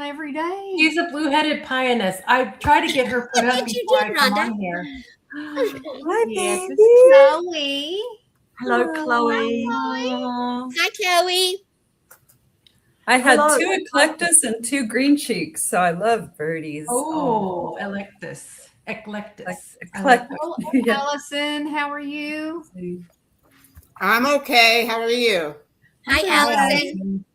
every day. She's a blue-headed pianist. I try to get her put up You before did, I come Rhonda. on here. Hi, Yes, baby. it's Chloe. Hello, Chloe. Hi, Chloe. I had Hello. 2 eclectus and 2 green cheeks, so I love birdies. Oh, eclectus. Eclectus. Eclectic. Oh, Yeah. Allison, how are you? I'm okay. How are you? Hi, Allison.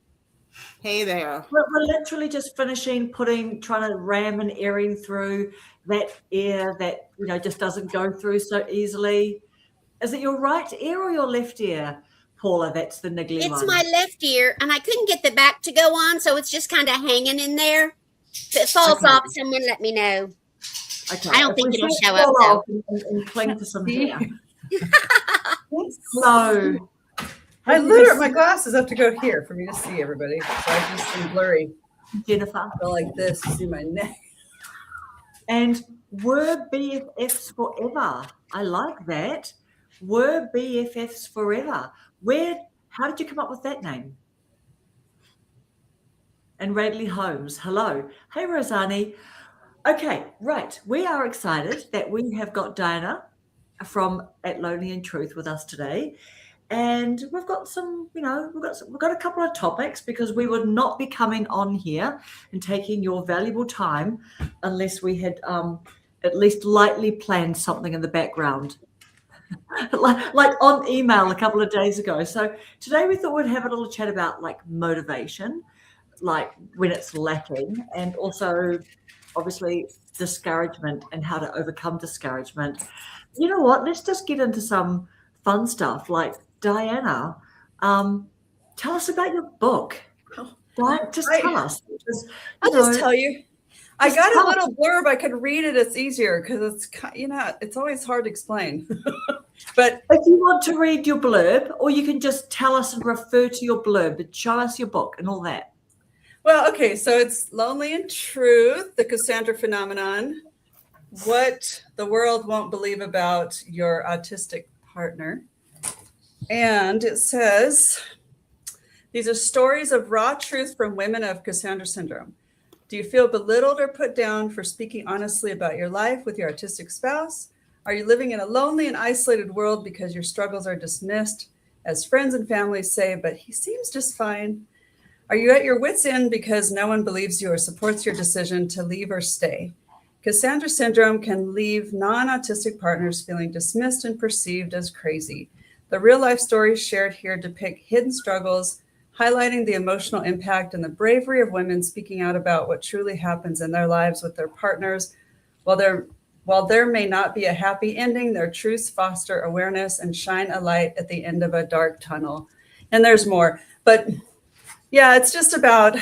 Hey there. We're literally just finishing trying to ram an earring through that ear that, just doesn't go through so easily. Is it your right ear or your left ear, Paula? That's the niggly It's one. my left ear, and I couldn't get the back to go on, so it's just kind of hanging in there. If it falls off, someone let me know. Okay. I don't think it'll show up, though. And cling to some hair. So I literally, my glasses have to go here for me to see everybody. So I just am blurry. Jennifer. Go like this to see my neck. And were BFFs forever. I like that. Were BFFs forever. How did you come up with that name? And Radley Holmes, hello. Hey, Rosani. Okay, right. We are excited that we have got Diana from At Lonely in Truth with us today. And we've got some, we've got a couple of topics because we would not be coming on here and taking your valuable time unless we had at least lightly planned something in the background, like on email a couple of days ago. So today we thought we'd have a little chat about like motivation, like when it's lacking, and also obviously discouragement and how to overcome discouragement. You know what? Let's just get into some fun stuff. Like Diana, tell us about your book. Diana, tell us. Because, I'll just tell you. I got a little blurb. I could read it. It's easier because it's always hard to explain. But if you want to read your blurb, or you can just tell us and refer to your blurb and show us your book and all that. Well, okay, so it's Lonely in Truth, the Cassandra Phenomenon, what the world won't believe about your autistic partner. And it says, these are stories of raw truth from women of Cassandra syndrome. Do you feel belittled or put down for speaking honestly about your life with your autistic spouse? Are you living in a lonely and isolated world because your struggles are dismissed, as friends and family say, but he seems just fine? Are you at your wit's end because no one believes you or supports your decision to leave or stay? Cassandra syndrome can leave non-autistic partners feeling dismissed and perceived as crazy. The real-life stories shared here depict hidden struggles, highlighting the emotional impact and the bravery of women speaking out about what truly happens in their lives with their partners. While there may not be a happy ending, their truths foster awareness and shine a light at the end of a dark tunnel. And there's more, but yeah, it's just about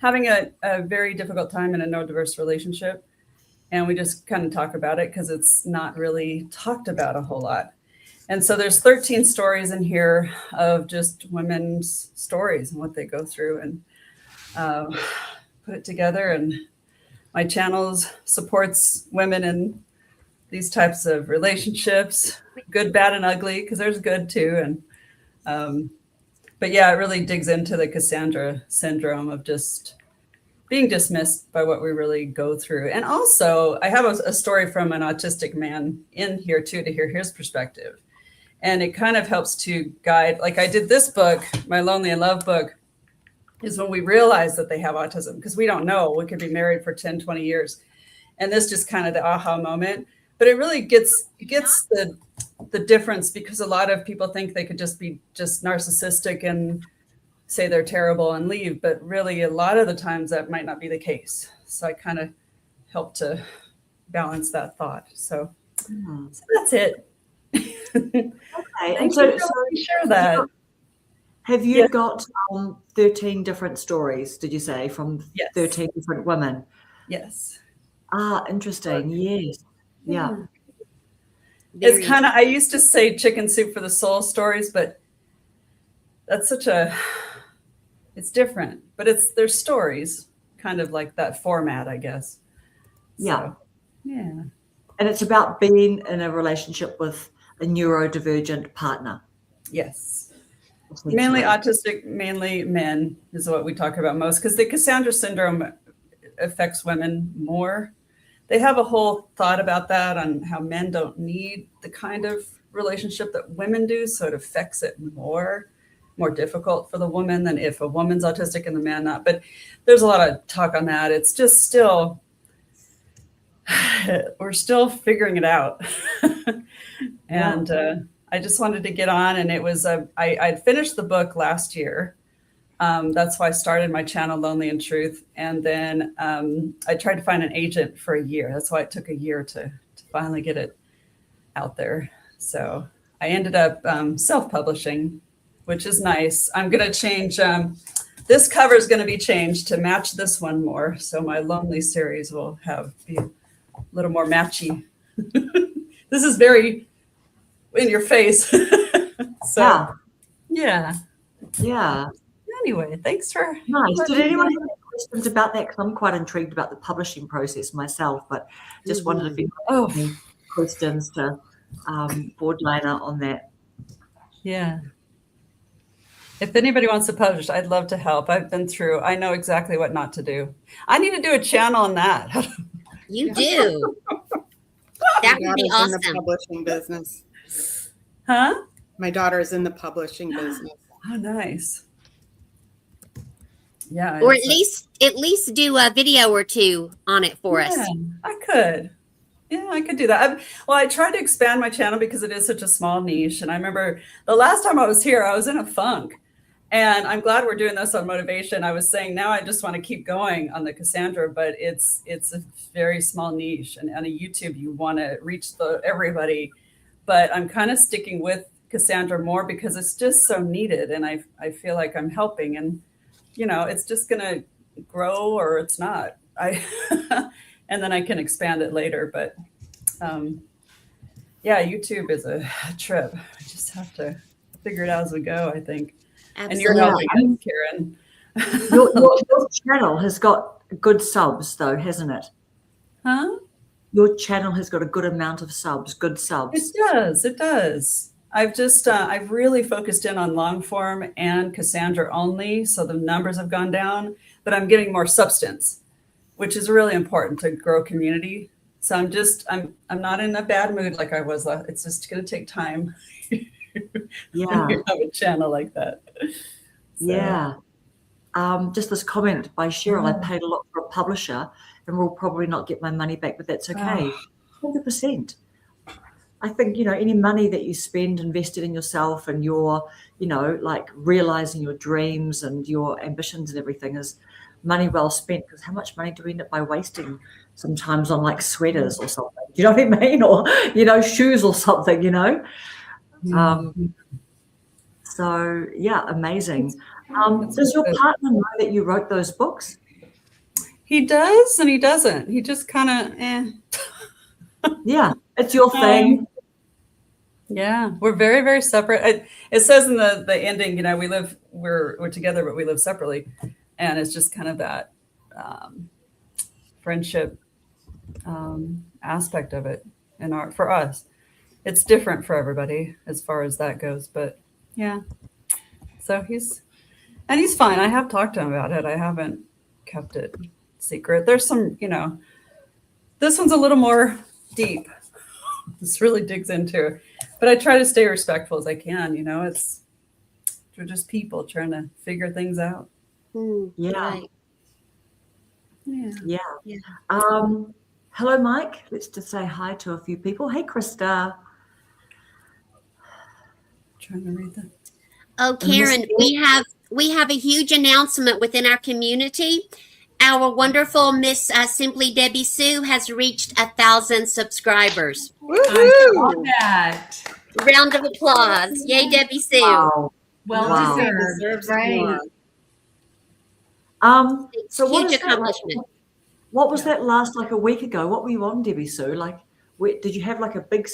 having a very difficult time in a no-diverse relationship. And we just kind of talk about it because it's not really talked about a whole lot. And so there's 13 stories in here of just women's stories and what they go through, and put it together. And my channel supports women in these types of relationships, good, bad, and ugly, because there's good too. And but yeah, it really digs into the Cassandra syndrome of just being dismissed by what we really go through. And also, I have a story from an autistic man in here too, to hear his perspective. And it kind of helps to guide, like I did this book, my Lonely in Love book, is when we realize that they have autism, because we don't know. We could be married for 10, 20 years. And this just kind of the aha moment. But it really gets the difference, because a lot of people think they could just be just narcissistic and say they're terrible and leave. But really, a lot of the times that might not be the case. So I kind of help to balance that thought. So that's it. Okay. And so share that. Have you got 13 different stories, did you say, from 13 different women? Yes. Ah, interesting. Yes. Yeah. It's kind of, I used to say chicken soup for the soul stories, but that's it's different, but there's stories, kind of like that format, I guess. Yeah. So, yeah. And it's about being in a relationship with a neurodivergent partner. Yes. Mainly essentially. autistic, mainly men is what we talk about most, because the Cassandra syndrome affects women more. They have a whole thought about that on how men don't need the kind of relationship that women do, so it affects it more difficult for the woman than if a woman's autistic and the man not. But there's a lot of talk on that. It's just still, we're still figuring it out. And I just wanted to get on, and it was I'd finished the book last year. That's why I started my channel, Lonely in Truth. And then I tried to find an agent for a year. That's why it took a year to finally get it out there. So I ended up self-publishing, which is nice. I'm going to change, this cover is going to be changed to match this one more. So my Lonely series will be a little more matchy. This is very in your face. So yeah. Anyway, thanks for Nice. Did anyone have any questions about that? Because I'm quite intrigued about the publishing process myself, but just wondered if you had any questions to for Dinah on that. Yeah. If anybody wants to publish, I'd love to help. I know exactly what not to do. I need to do a channel on that. You do. That would be My daughter's in the awesome. publishing business. Huh? My daughter's in the publishing business. Oh, nice. Yeah. Or at least do a video or two on it for us. I could. Yeah, I could do that. I tried to expand my channel because it is such a small niche. And I remember the last time I was here, I was in a funk. And I'm glad we're doing this on motivation. I was saying now I just want to keep going on the Cassandra, but it's a very small niche. And on a YouTube, you want to reach everybody. But I'm kind of sticking with Cassandra more because it's just so needed. And I feel like I'm helping. And, it's just going to grow or it's not. And then I can expand it later. But YouTube is a trip. I just have to figure it out as we go, I think. Absolutely. And you're helping us, Karen. Your channel has got good subs, though, hasn't it? Huh? Your channel has got a good amount of subs, good subs. It does. I've really focused in on long form and Cassandra only, so the numbers have gone down, but I'm getting more substance, which is really important to grow community. So I'm not in a bad mood like I was. It's just going to take time. Yeah. You have a channel like that. So. Yeah. Just this comment by Cheryl, I paid a lot for a publisher and will probably not get my money back, but that's okay. 100%. I think, any money that you spend invested in yourself and your, like realizing your dreams and your ambitions and everything is money well spent, because how much money do we end up by wasting sometimes on like sweaters or something? Do you know what I mean? Or, shoes or something, So yeah, amazing. Does your partner know that you wrote those books? He does and he doesn't. He just kind of Yeah, it's your thing. Yeah, we're very, very separate. It says in the ending, we're together, but we live separately, and it's just kind of that friendship aspect of it. And for us, it's different for everybody as far as that goes. But yeah, so he's fine. I have talked to him about it. I haven't kept it secret. There's some, this one's a little more deep. This really digs into, but I try to stay respectful as I can. We're just people trying to figure things out. Yeah. Right. Yeah. Hello, Mike. Let's just say hi to a few people. Hey, Krista. Trying to read that. Oh, Karen, we have a huge announcement within our community. Our wonderful Miss Simply Debbie Sue has reached 1,000 subscribers. I saw that. Round of applause. Yay, Debbie Sue. Wow. Well deserved. Deserves Right. more. So Huge accomplishment. What was that last, like a week ago? What were you on, Debbie Sue? Like, did you have like a big,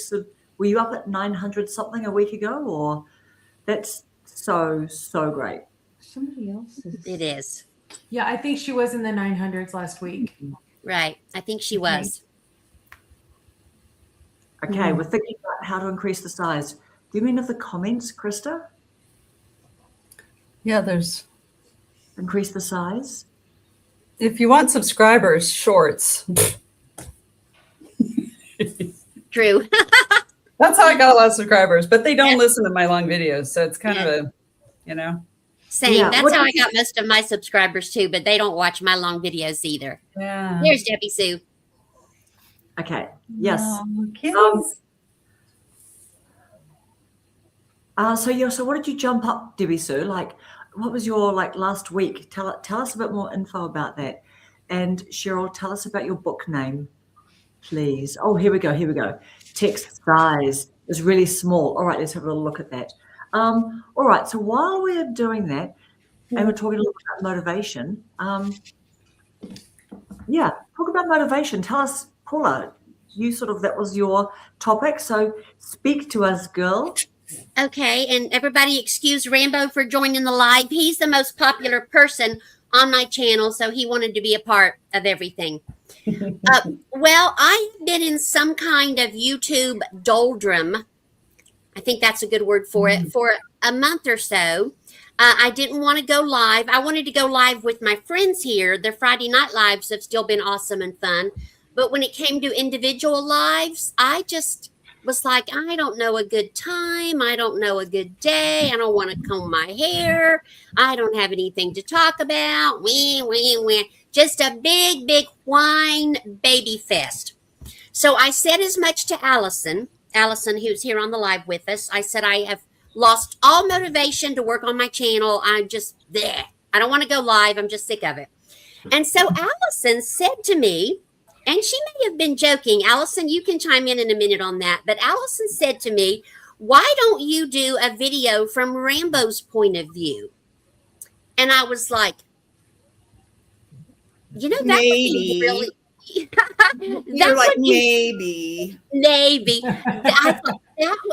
were you up at 900 something a week ago? Or that's so great. Somebody else is. It is. Yeah, I think she was in the 900s last week. Right. I think she was. Okay, we're thinking about how to increase the size. Do you mean of the comments, Krista? Yeah, there's, Increase the size? if you want subscribers, shorts. True. That's how I got a lot of subscribers, but they don't listen to my long videos. So it's kind Yeah. of a, you know, Same. Yeah, That's what how do I got most of my subscribers too, but they don't watch my long videos either. yeah. There's Debbie Sue. Okay. Yes. Okay. So what did you jump up, Debbie Sue? Like, what was your last week? Tell us a bit more info about that. And Cheryl, tell us about your book name, please. Oh, here we go. Text size is really small. All right, let's have a little look at that. All right, so while we're doing that, and we're talking a little bit about motivation, talk about motivation. Tell us, Paula, that was your topic. So speak to us, girl. Okay, and everybody excuse Rambo for joining the live. He's the most popular person on my channel, so he wanted to be a part of everything. Well, I've been in some kind of YouTube doldrum. I think that's a good word for it, for a month or so. I didn't want to go live. I wanted to go live with my friends here. Their Friday night lives have still been awesome and fun. But when it came to individual lives, I just was like, I don't know a good time. I don't know a good day. I don't want to comb my hair. I don't have anything to talk about. Just a big, big whine baby fest. So I said as much to Allison, who's here on the live with us. I said, I have lost all motivation to work on my channel. I'm just there. I don't want to go live. I'm just sick of it. And so Allison said to me, and she may have been joking. Allison, you can chime in a minute on that. But Allison said to me, why don't you do a video from Rambo's point of view? And I was like, that would be really... You're like, maybe. I thought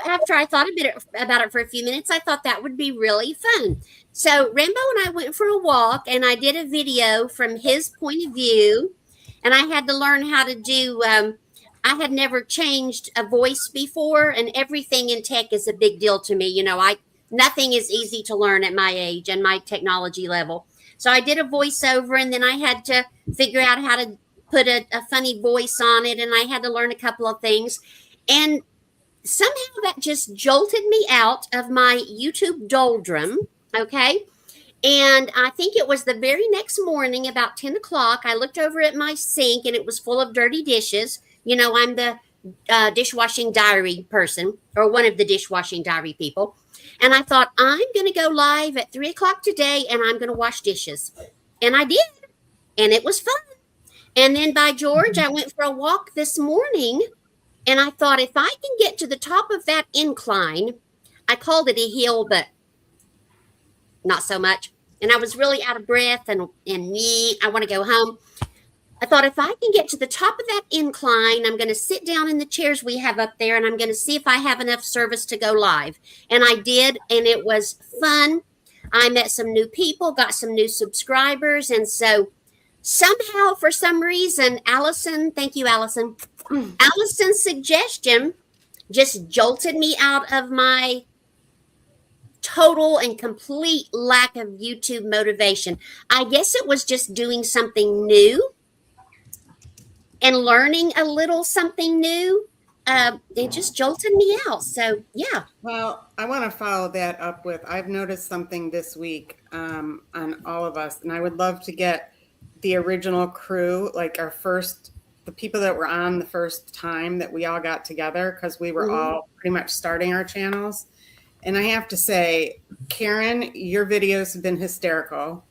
after I thought about it for a few minutes, I thought that would be really fun. So Rambo and I went for a walk, and I did a video from his point of view. And I had to learn how to do, I had never changed a voice before, and everything in tech is a big deal to me. Nothing is easy to learn at my age and my technology level. So I did a voiceover, and then I had to figure out how to put a funny voice on it, and I had to learn a couple of things. And somehow that just jolted me out of my YouTube doldrum, okay? And I think it was the very next morning, about 10 o'clock, I looked over at my sink, and it was full of dirty dishes. I'm the dishwashing diary person, or one of the dishwashing diary people. And I thought, I'm going to go live at 3 o'clock today, and I'm going to wash dishes. And I did. And it was fun. And then by George, I went for a walk this morning, and I thought, if I can get to the top of that incline, I called it a hill, but not so much. And I was really out of breath, and I want to go home. I thought, if I can get to the top of that incline, I'm going to sit down in the chairs we have up there, and I'm going to see if I have enough service to go live. And I did, and it was fun. I met some new people, got some new subscribers. And so somehow, for some reason, Allison, thank you, Allison. Allison's suggestion just jolted me out of my total and complete lack of YouTube motivation. I guess it was just doing something new and learning a little something new. It just jolted me out. So, yeah. Well, I want to follow that up with, I've noticed something this week on all of us, and I would love to get the original crew, like the people that were on the first time that we all got together, because we were all pretty much starting our channels. And I have to say, Karen, your videos have been hysterical.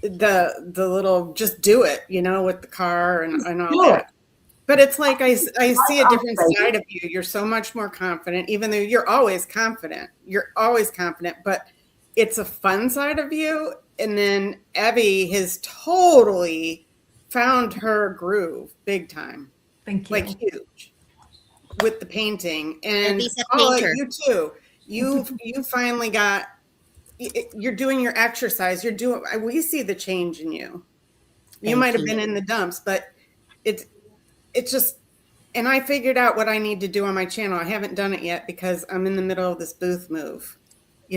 The little, just do it, with the car and all that. But it's like, I see a different side of you. You're so much more confident, even though you're always confident. But it's a fun side of you. And then Evie has totally found her groove big time. Thank you. Like huge with the painting. And Evie's a painter. you too. You finally you're doing your exercise. We see the change in you. You might have been in the dumps, but it's just, and I figured out what I need to do on my channel. I haven't done it yet because I'm in the middle of this booth move.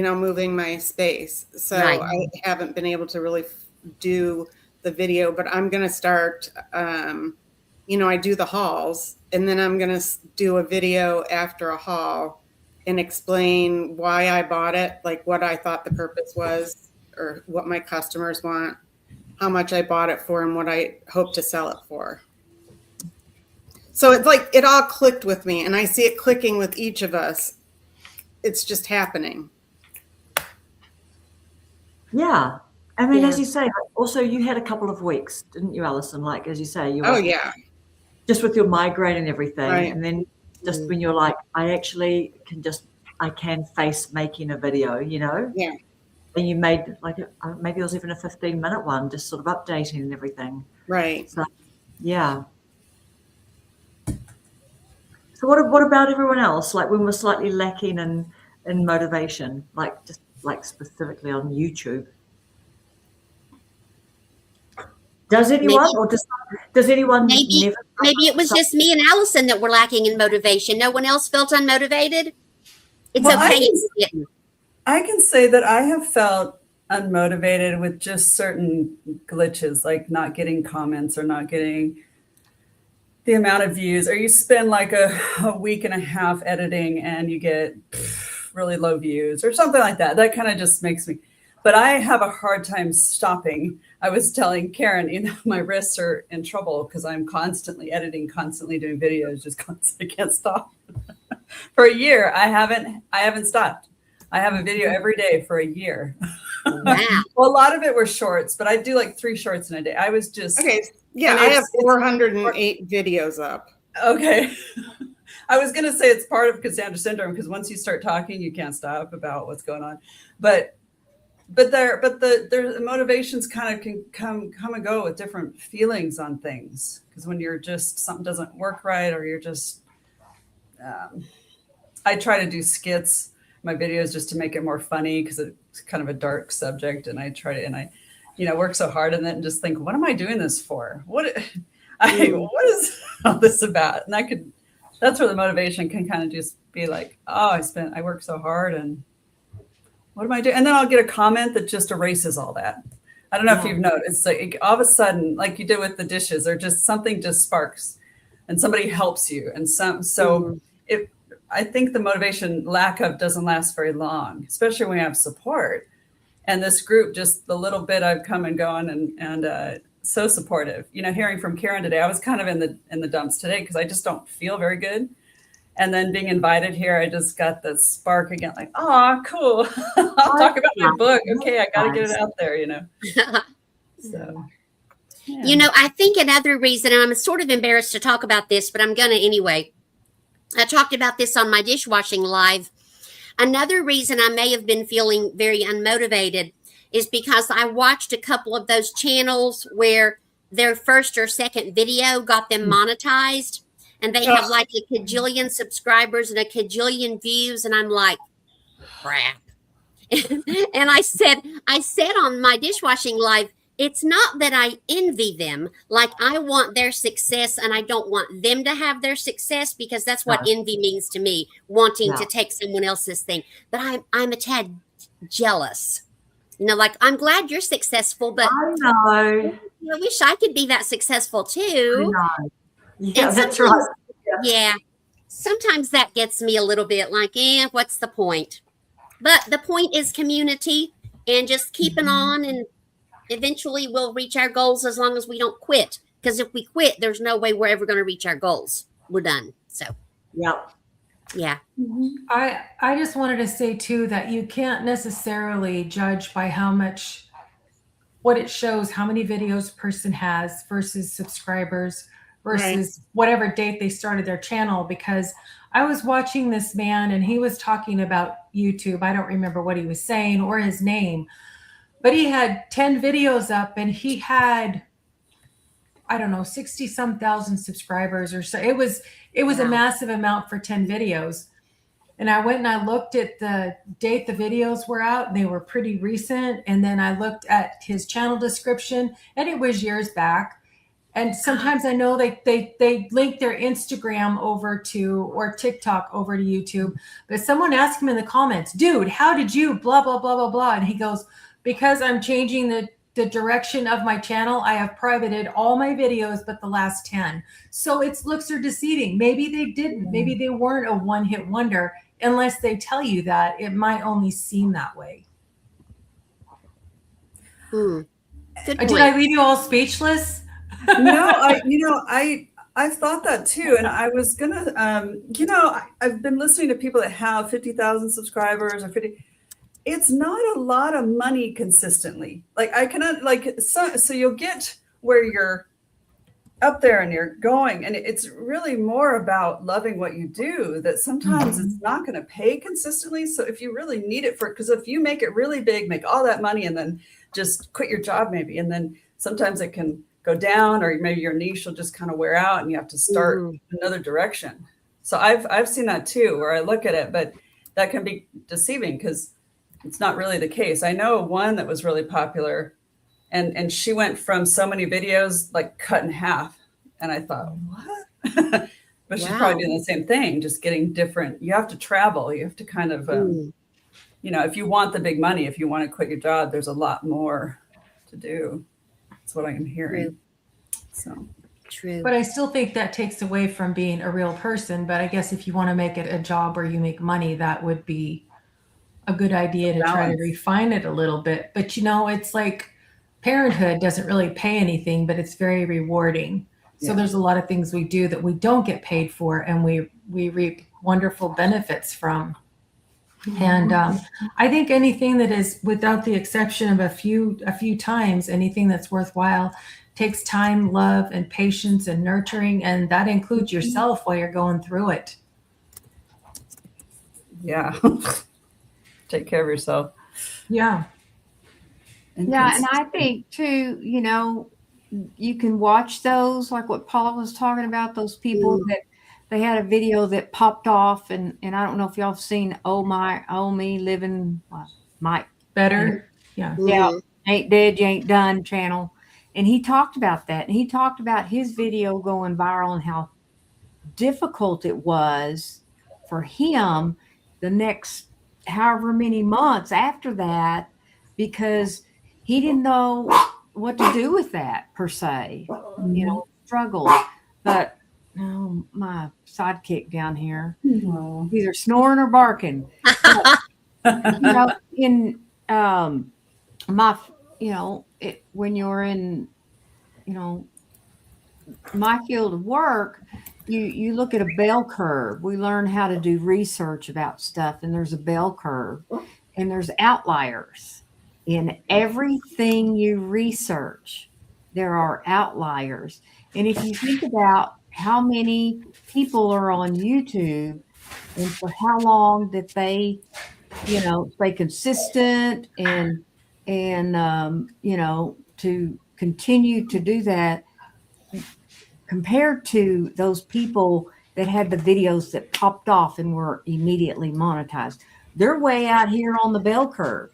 moving my space. So Right. I haven't been able to really do the video, but I'm going to start, I do the hauls, and then I'm going to do a video after a haul and explain why I bought it, like what I thought the purpose was, or what my customers want, how much I bought it for, and what I hope to sell it for. So it's like it all clicked with me, and I see it clicking with each of us. It's just happening. Yeah. I mean, Yeah. as you say, also you had a couple of weeks, didn't you, Alison? Like, as you say, you were Oh, yeah. just with your migraine and everything. Right. And then just when you're like, I can face making a video, Yeah. And you made like, maybe it was even a 15-minute one, just sort of updating and everything. Right. So, yeah. So what about everyone else? Like when we're slightly lacking in motivation, like just like specifically on YouTube. Does anyone, or does anyone Maybe it was just me and Allison that were lacking in motivation. No one else felt unmotivated. It's Well, okay if you didn't. I can say that I have felt unmotivated with just certain glitches, like not getting comments or not getting the amount of views, or you spend like a week and a half editing and you get really low views or something like that. That kind of just makes me, but I have a hard time stopping. I was telling Karen, my wrists are in trouble because I'm constantly editing, constantly doing videos, just constantly can't stop. For a year, I haven't stopped. I have a video every day for a year. Wow. Well, a lot of it were shorts, but I do like 3 shorts in a day. I was just Okay. Yeah, and I have 408 videos up. okay. I was going to say it's part of Cassandra syndrome because once you start talking, you can't stop about what's going on. But the motivations kind of can come and go with different feelings on things. Because when you're just something doesn't work right, or you're just, I try to do skits, my videos, just to make it more funny because it's kind of a dark subject, and I try to work so hard on it and just think, what am I doing this for? What is all this about? And that's where the motivation can kind of just be like, oh, I worked so hard, and what am I doing? And then I'll get a comment that just erases all that. I don't know if you've noticed. It's like all of a sudden, like you did with the dishes, or just something just sparks and somebody helps you. And I think the motivation lack of doesn't last very long, especially when you have support. And this group, just the little bit I've come and gone and so supportive. Hearing from Karen today, I was kind of in the dumps today because I just don't feel very good. And then being invited here, I just got the spark again, like, oh, cool. I'll talk about my book. Okay, I got to get it out there, So, yeah. I think another reason, and I'm sort of embarrassed to talk about this, but I'm going to anyway. I talked about this on my dishwashing live. Another reason I may have been feeling very unmotivated is because I watched a couple of those channels where their first or second video got them monetized, and they have like a cajillion subscribers and a cajillion views, and I'm like, crap. And I said on my dishwashing live, it's not that I envy them. Like, I want their success, and I don't want them to have their success, because that's what envy means to me, wanting to take someone else's thing. But I'm a tad jealous. Like, I'm glad you're successful, but I know. I wish I could be that successful too. I know. Yeah, And that's right. Yeah. Sometimes that gets me a little bit like, what's the point? But the point is community and just keeping on, and eventually we'll reach our goals as long as we don't quit. Because if we quit, there's no way we're ever going to reach our goals. We're done. So, Yep. yeah. I just wanted to say too that you can't necessarily judge by what it shows, how many videos a person has versus subscribers versus whatever date they started their channel. Because I was watching this man and he was talking about YouTube. I don't remember what he was saying or his name, but he had 10 videos up and he had, I don't know, 60 some thousand subscribers or so. It was a massive amount for 10 videos. And I went and I looked at the date the videos were out. They were pretty recent. And then I looked at his channel description and it was years back. And sometimes I know they link their Instagram over to, or TikTok over to YouTube. But someone asked him in the comments, dude, how did you blah, blah, blah, blah, blah. And he goes, because I'm changing the direction of my channel, I have privated all my videos but the last 10. So its looks are deceiving. Maybe they didn't. Maybe they weren't a one-hit wonder. Unless they tell you that, it might only seem that way. Good Did point. I leave you all speechless? No, I've thought that too, and I was gonna, I've been listening to people that have 50,000 subscribers or 50. It's not a lot of money consistently. Like I cannot so you'll get where you're up there and you're going, and it's really more about loving what you do. That sometimes it's not going to pay consistently. So if you really need it because if you make it really big, make all that money, and then just quit your job maybe, and then sometimes it can go down, or maybe your niche will just kind of wear out and you have to start another direction. So I've seen that too, where I look at it, but that can be deceiving because it's not really the case. I know one that was really popular, and she went from so many videos like cut in half. And I thought, what? But she's probably doing the same thing, just getting different. You have to travel. You have to kind of, if you want the big money, if you want to quit your job, there's a lot more to do. That's what I'm hearing. So True. But I still think that takes away from being a real person. But I guess if you want to make it a job where you make money, that would be a good idea to try to refine it a little bit. But it's like parenthood doesn't really pay anything, but it's very rewarding. So there's a lot of things we do that we don't get paid for, and we reap wonderful benefits from. And I think anything that is, without the exception of a few times, anything that's worthwhile takes time, love, and patience and nurturing, and that includes yourself while you're going through it. Yeah. Take care of yourself. Yeah. And I think too, you can watch those, like what Paula was talking about, those people that they had a video that popped off, and I don't know if y'all have seen Oh Me Living Mike Better. Yeah. Ain't Dead, You Ain't Done channel. And he talked about that. And he talked about his video going viral and how difficult it was for him the next however many months after that, because he didn't know what to do with that per se, struggled. But my sidekick down here, either snoring or barking. But, in my, when you're in, my field of work, you look at a bell curve. We learn how to do research about stuff, and there's a bell curve, and there's outliers. In everything you research, there are outliers. And if you think about how many people are on YouTube and for how long that they, stay consistent and to continue to do that, compared to those people that had the videos that popped off and were immediately monetized. They're way out here on the bell curve.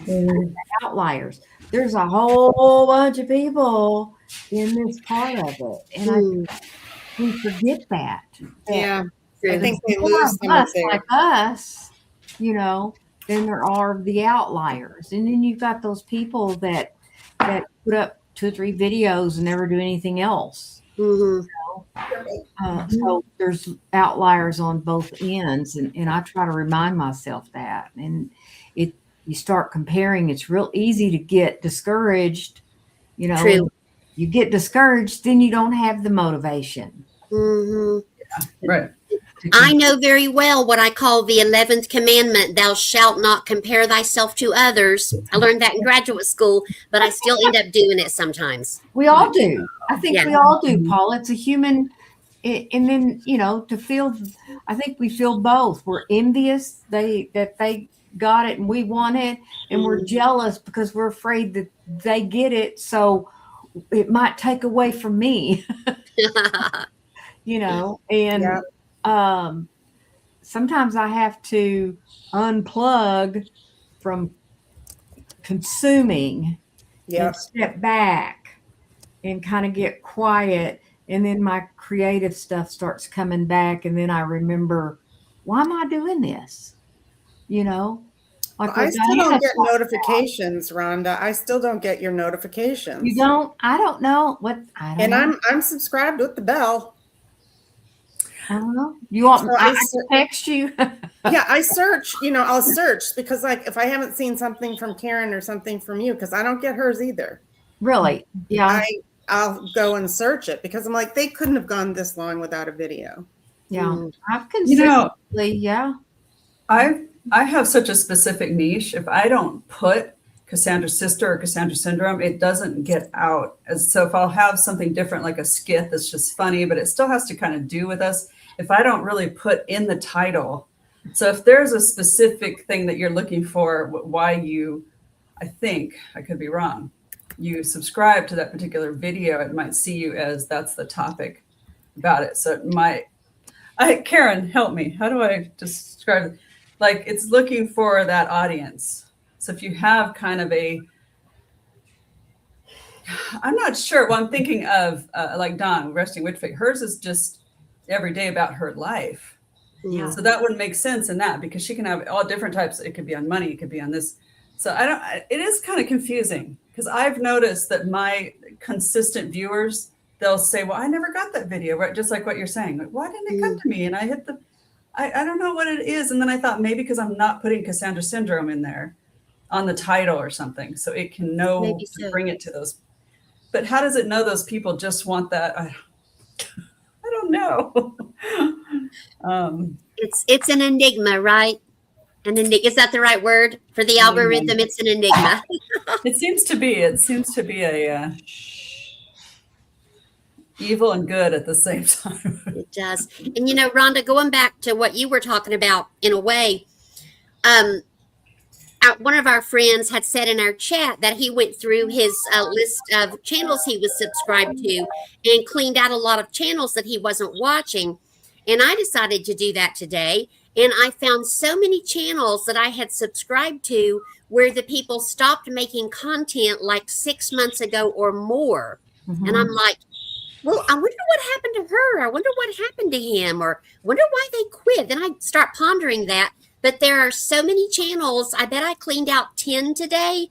The outliers. There's a whole bunch of people in this part of it, and we forget that. Yeah, I think they lose some of their, like us, then there are the outliers, and then you've got those people that put up 2 or 3 videos and never do anything else. So there's outliers on both ends, and I try to remind myself that. And you start comparing, it's real easy to get discouraged. True. You get discouraged, then you don't have the motivation. Right. I know very well what I call the 11th commandment, thou shalt not compare thyself to others. I learned that in graduate school, but I still end up doing it sometimes. We all do. I think we all do, Paul. It's a human, and then, to feel, I think we feel both. We're envious that they got it and we want it, and we're jealous because we're afraid that they get it, so it might take away from me. And sometimes I have to unplug from consuming and step back and kind of get quiet. And then my creative stuff starts coming back. And then I remember, why am I doing this? You know, like I what still Diana don't get talked- notifications, Rhonda. I still don't get your notifications. You don't? I don't know what I don't And know. I'm subscribed with the bell. I don't know. You want So I can text you? Yeah, I search, I'll search because like if I haven't seen something from Karen or something from you, because I don't get hers either. Really? Yeah. I'll go and search it because I'm like, they couldn't have gone this long without a video. Yeah. I've You know, consistently, yeah. I have such a specific niche. If I don't put Cassandra's sister or Cassandra syndrome, it doesn't get out. So if I'll have something different, like a skit that's just funny, but it still has to kind of do with us. If I don't really put in the title, so if there's a specific thing that you're looking for, why you, I think, I could be wrong, you subscribe to that particular video, it might see you as that's the topic about it. So it might, Karen, help me. How do I describe it? Like it's looking for that audience. So if you have kind of I'm not sure. Well, I'm thinking of like Dawn, Resting Witch Fate. Hers is just every day about her life. Yeah. So that wouldn't make sense in that because she can have all different types. It could be on money. It could be on this. So it is kind of confusing because I've noticed that my consistent viewers, they'll say, well, I never got that video, right? Just like what you're saying. Like, why didn't it come to me? And I hit I don't know what it is. And then I thought maybe because I'm not putting Cassandra syndrome in there on the title or something. So it can know Maybe so. to bring it to those. But how does it know those people just want that? I don't know. It's an enigma, right? Is that the right word for the algorithm? It's an enigma. It seems to be a evil and good at the same time. It does. And Rhonda, going back to what you were talking about in a way, one of our friends had said in our chat that he went through his list of channels he was subscribed to and cleaned out a lot of channels that he wasn't watching. And I decided to do that today. And I found so many channels that I had subscribed to where the people stopped making content like 6 months ago or more. Mm-hmm. And I'm like, well, I wonder what happened to her. I wonder what happened to him, or wonder why they quit. Then I start pondering that. But there are so many channels. I bet I cleaned out 10 today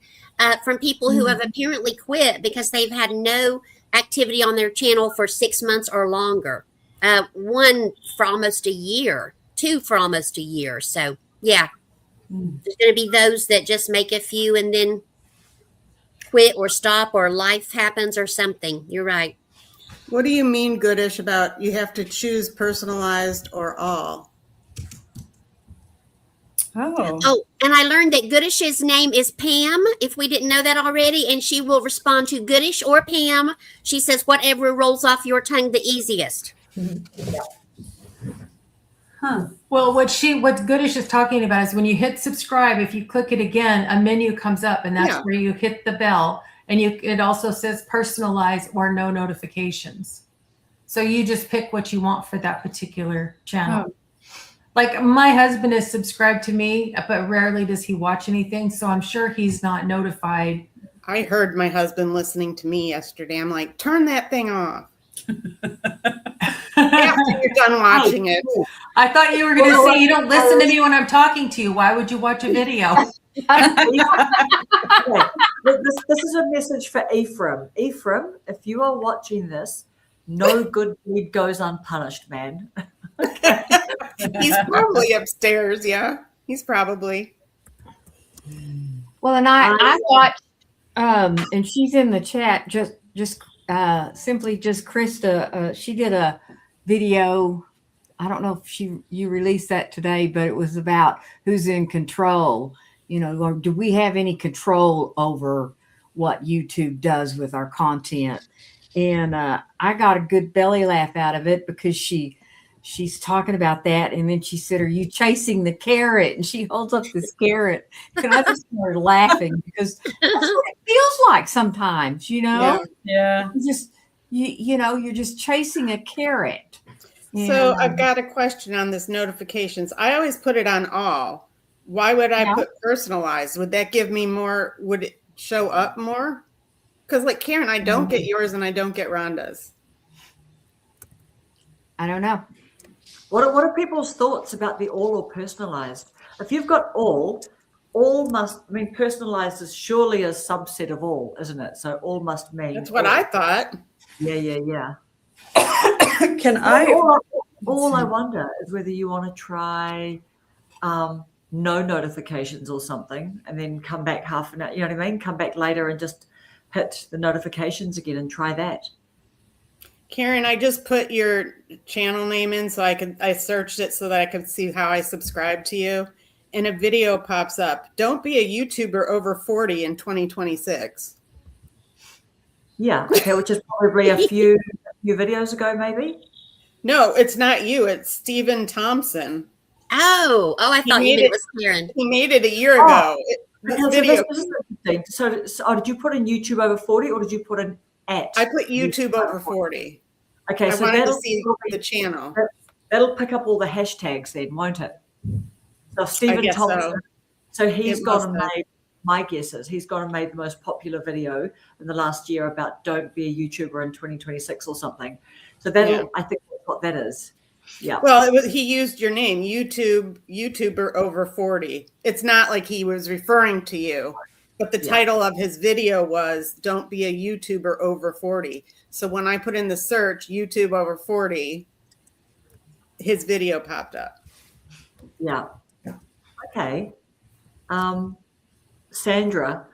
from people who have apparently quit because they've had no activity on their channel for 6 months or longer. One for almost a year, 2 for almost a year. So, yeah, there's going to be those that just make a few and then quit or stop or life happens or something. You're right. What do you mean, Goodish, about you have to choose personalized or all? Oh, and I learned that Goodish's name is Pam, if we didn't know that already, and she will respond to Goodish or Pam. She says whatever rolls off your tongue the easiest. Huh. Well, what Goodish is talking about is when you hit subscribe, if you click it again, a menu comes up, and that's where you hit the bell. And it also says personalize or no notifications. So you just pick what you want for that particular channel. Oh. Like my husband is subscribed to me, but rarely does he watch anything. So I'm sure he's not notified. I heard my husband listening to me yesterday. I'm like, turn that thing off. After you're done watching it. I thought you were going to say you don't listen to me when I'm talking to you. Why would you watch a video? This is a message for Ephraim. Ephraim, if you are watching this, no good deed goes unpunished, man. He's probably upstairs. Yeah, he's probably. Well, and I watched, and she's in the chat. Just Krista. She did a video. I don't know if you released that today, but it was about who's in control. Or do we have any control over what YouTube does with our content? And I got a good belly laugh out of it because she's talking about that. And then she said, are you chasing the carrot? And she holds up this carrot. And I just started laughing because that's what it feels like sometimes, Yeah. You're just chasing a carrot. So I've got a question on this notifications. I always put it on all. Why would I put personalized? Would that give me more? Would it show up more? Because like Karen, I don't get yours and I don't get Rhonda's. I don't know. What are people's thoughts about the all or personalized? If you've got all must, I mean, personalized is surely a subset of all, isn't it? So all must mean. That's what all. I thought. Yeah. Can I? All I wonder is whether you want to try no notifications or something, and then come back half an hour. You know what I mean? Come back later and just hit the notifications again and try that. Karen, I just put your channel name in so I searched it so that I could see how I subscribe to you. And a video pops up. Don't be a YouTuber over 40 in 2026. Yeah. Okay. Which is probably a few videos ago, maybe. No, it's not you. It's Stephen Thompson. Oh, I thought you meant it was Karen. He made it a year ago. This video. This is interesting. So did you put in YouTube over 40 or did you put in at? I put YouTube over 40. Okay, I so wanted to see the channel. That'll pick up all the hashtags then, won't it? So Stephen Thompson. So he's gone and made, my guess is he's gone and made the most popular video in the last year about don't be a YouTuber in 2026 or something. So I think that's what that is. Yeah. Well, he used your name, YouTuber over 40. It's not like he was referring to you, but the title of his video was "Don't be a YouTuber over 40." So when I put in the search YouTube over 40, his video popped up. Yeah. Okay. Sandra,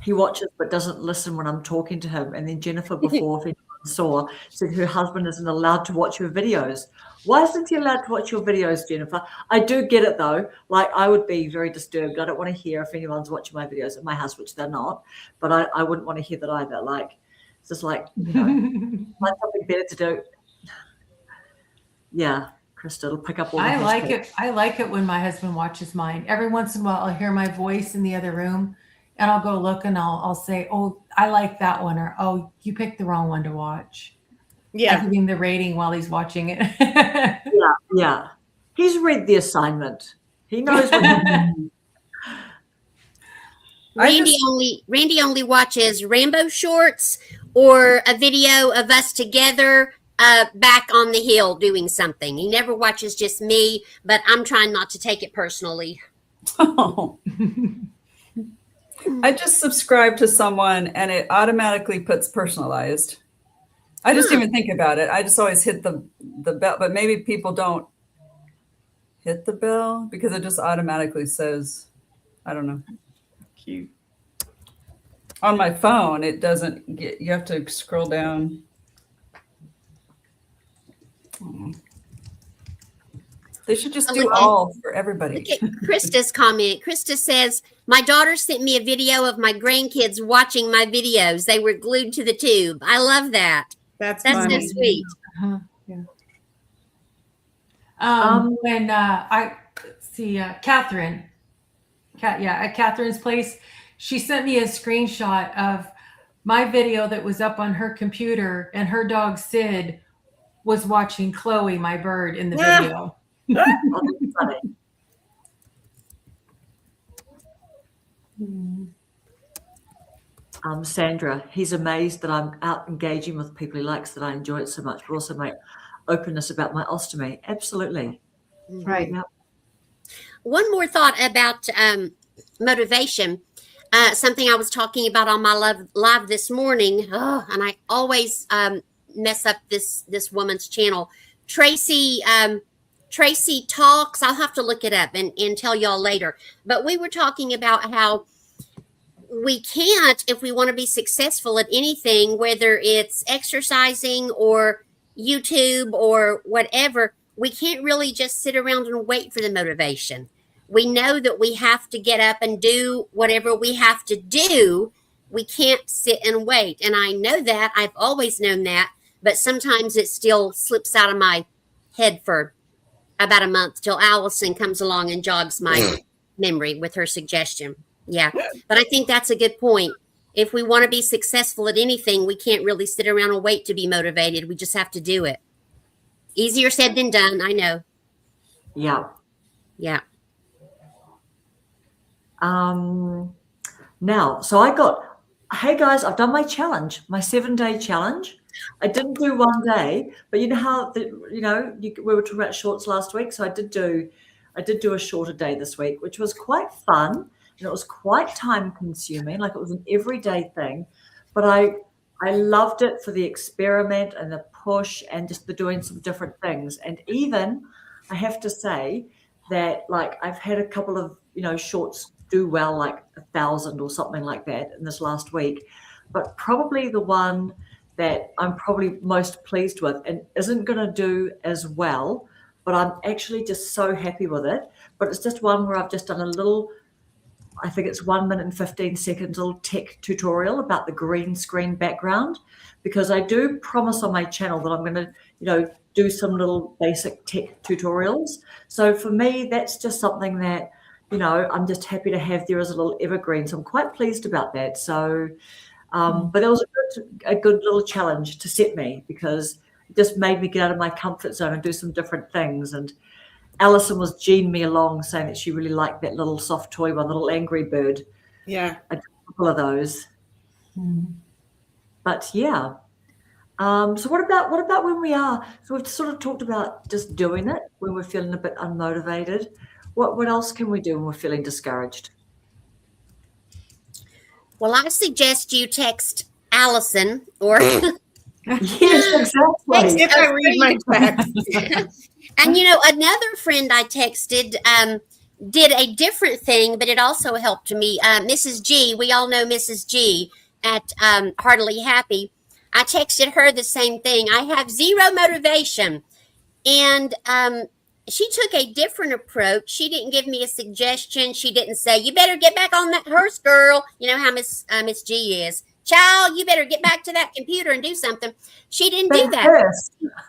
he watches but doesn't listen when I'm talking to him. And then Jennifer, before, if anyone saw, said her husband isn't allowed to watch her videos. Why isn't he allowed to watch your videos, Jennifer? I do get it though. Like I would be very disturbed. I don't want to hear if anyone's watching my videos at my house, which they're not. But I wouldn't want to hear that either. Like it's just like, you know, find something better to do. Yeah. Krista, it'll pick up all the I like hashtags. it. I like it when my husband watches mine. Every once in a while, I'll hear my voice in the other room, and I'll go look and I'll say, "Oh, I like that one," or "Oh, you picked the wrong one to watch." Yeah, I'm giving the rating while he's watching it. Yeah. He's read the assignment. He knows what Randy only watches Rambo shorts or a video of us together back on the hill doing something. He never watches just me, but I'm trying not to take it personally. Oh. I just subscribed to someone and it automatically puts personalized. I just didn't even think about it. I just always hit the bell, but maybe people don't hit the bell because it just automatically says, I don't know. Cute. On my phone, it doesn't get, you have to scroll down. They should just do all for everybody. Look at Krista's comment. Krista says, my daughter sent me a video of my grandkids watching my videos. They were glued to the tube. I love that. That's so sweet. Yeah. When I see Catherine, at Catherine's place, she sent me a screenshot of my video that was up on her computer, and her dog Sid was watching Chloe, my bird, in the video. Sandra, he's amazed that I'm out engaging with people. He likes that I enjoy it so much, but also my openness about my ostomy. Absolutely. Right. Yep. One more thought about motivation. Something I was talking about on my live this morning. Oh, and I always mess up this woman's channel. Tracy Talks. I'll have to look it up and tell y'all later. But we were talking about how we can't, if we want to be successful at anything, whether it's exercising or YouTube or whatever, we can't really just sit around and wait for the motivation. We know that we have to get up and do whatever we have to do. We can't sit and wait. And I know that. I've always known that. But sometimes it still slips out of my head for about a month till Allison comes along and jogs my memory with her suggestion. Yeah. But I think that's a good point. If we want to be successful at anything, we can't really sit around and wait to be motivated. We just have to do it. Easier said than done. I know. Yeah. Yeah. Now, so I got hey guys, I've done my challenge, my 7-day challenge. I didn't do one day, but you know how we were talking about shorts last week, so I did do a shorter day this week, which was quite fun, and it was quite time consuming. Like, it was an everyday thing, but I loved it for the experiment and the push and just the doing some different things. And even I have to say that, like, I've had a couple of shorts do well, like 1,000 or something like that in this last week, but probably the one that I'm probably most pleased with and isn't going to do as well, but I'm actually just so happy with it. But it's just one where I've just done a little, I think it's 1 minute and 15 seconds little tech tutorial about the green screen background, because I do promise on my channel that I'm going to, do some little basic tech tutorials. So for me, that's just something that, I'm just happy to have there as a little evergreen. So I'm quite pleased about that. So, but it was a good little challenge to set me, because it just made me get out of my comfort zone and do some different things. And Alison was geeing me along, saying that she really liked that little soft toy one, the little angry bird. Yeah. A couple of those. But yeah. So what about when we are? So we've sort of talked about just doing it when we're feeling a bit unmotivated. What else can we do when we're feeling discouraged? Well, I suggest you text Allison or Yes, exactly. If I read my text. and another friend I texted did a different thing, but it also helped me. Mrs. G, we all know Mrs. G at Heartily Happy. I texted her the same thing. I have zero motivation. And she took a different approach. She didn't give me a suggestion. She didn't say, you better get back on that horse, girl. You know how Miss G is. Child, you better get back to that computer and do something. She didn't do that.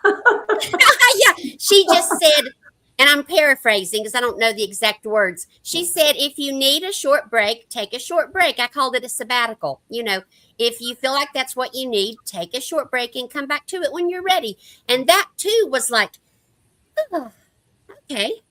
Yeah, she just said, and I'm paraphrasing because I don't know the exact words. She said, if you need a short break, take a short break. I called it a sabbatical. If you feel like that's what you need, take a short break and come back to it when you're ready. And that too was like, oh, okay,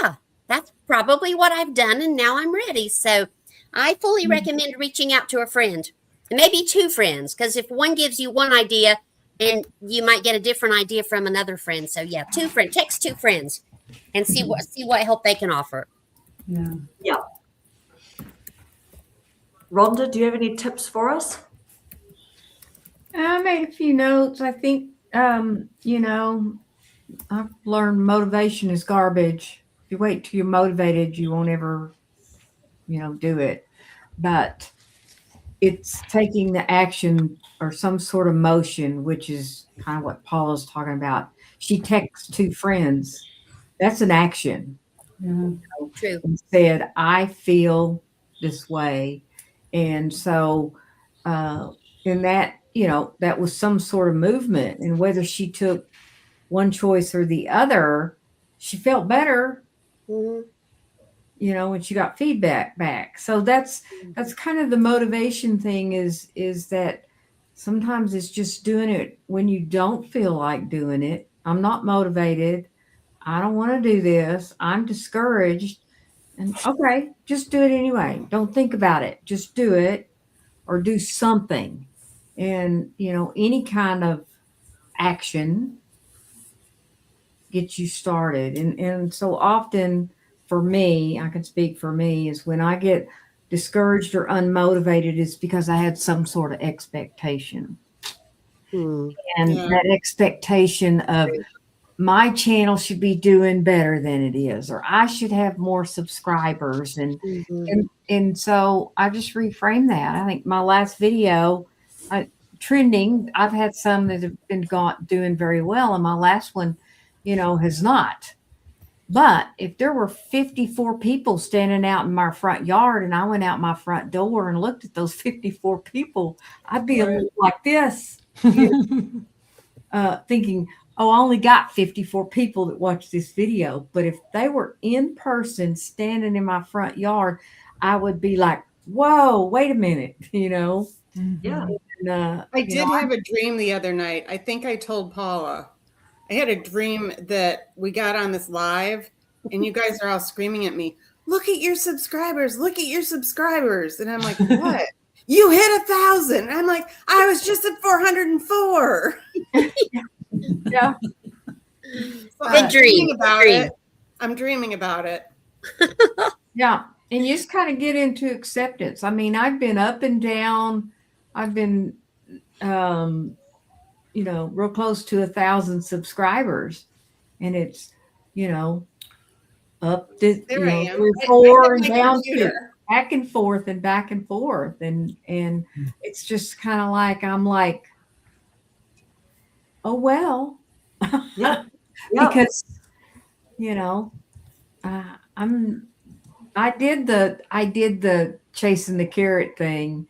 yeah, that's probably what I've done. And now I'm ready. So I fully recommend reaching out to a friend, maybe two friends, because if one gives you one idea, and you might get a different idea from another friend. So yeah, text two friends and see what help they can offer. Yeah. Rhonda, do you have any tips for us? I made a few notes. I think, I've learned motivation is garbage. If you wait till you're motivated, you won't ever, do it. But it's taking the action or some sort of motion, which is kind of what Paula's talking about. She texts two friends. That's an action. True. And said, I feel this way. And so, in that, that was some sort of movement. And whether she took one choice or the other, she felt better, when she got feedback back. So that's kind of the motivation thing is that sometimes it's just doing it when you don't feel like doing it. I'm not motivated. I don't want to do this. I'm discouraged. And okay, just do it anyway. Don't think about it. Just do it or do something. And, any kind of action gets you started. And so often for me, I can speak for me, is when I get discouraged or unmotivated, it's because I had some sort of expectation. And that expectation of my channel should be doing better than it is, or I should have more subscribers. And so I just reframe that. I think my last video, trending, I've had some that have been doing very well, and my last one, has not. But if there were 54 people standing out in my front yard and I went out my front door and looked at those 54 people, I'd be a little like this, thinking, oh, I only got 54 people that watched this video. But if they were in person standing in my front yard, I would be like, whoa, wait a minute, Yeah. And, I did have a dream the other night. I think I told Paula. I had a dream that we got on this live and you guys are all screaming at me, look at your subscribers, look at your subscribers. And I'm like, what? you hit 1,000. I'm like, I was just at 404. Yeah. So The dream. I'm dreaming about it. Yeah. And you just kind of get into acceptance. I mean, I've been up and down. I've been, real close to 1,000 subscribers, and it's, up to, There I am. 3 or I 4 and hit my down to computer. back and forth and back and forth. And it's just kind of like, I'm like, oh, well, Yeah. Yeah. because, I did the chasing the carrot thing,